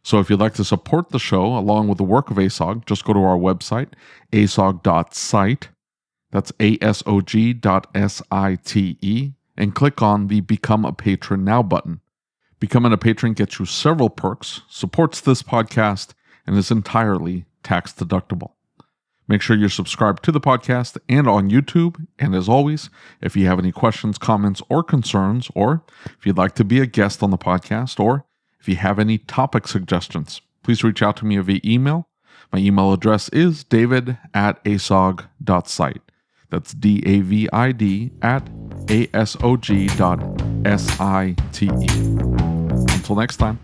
So if you'd like to support the show along with the work of ASOG, just go to our website, asog.site. That's ASOG.site, and click on the Become a Patron Now button. Becoming a patron gets you several perks, supports this podcast, and is entirely tax deductible. Make sure you're subscribed to the podcast and on YouTube. And as always, if you have any questions, comments, or concerns, or if you'd like to be a guest on the podcast, or if you have any topic suggestions, please reach out to me via email. My email address is david@asog.site. That's david@asog.site. Until next time.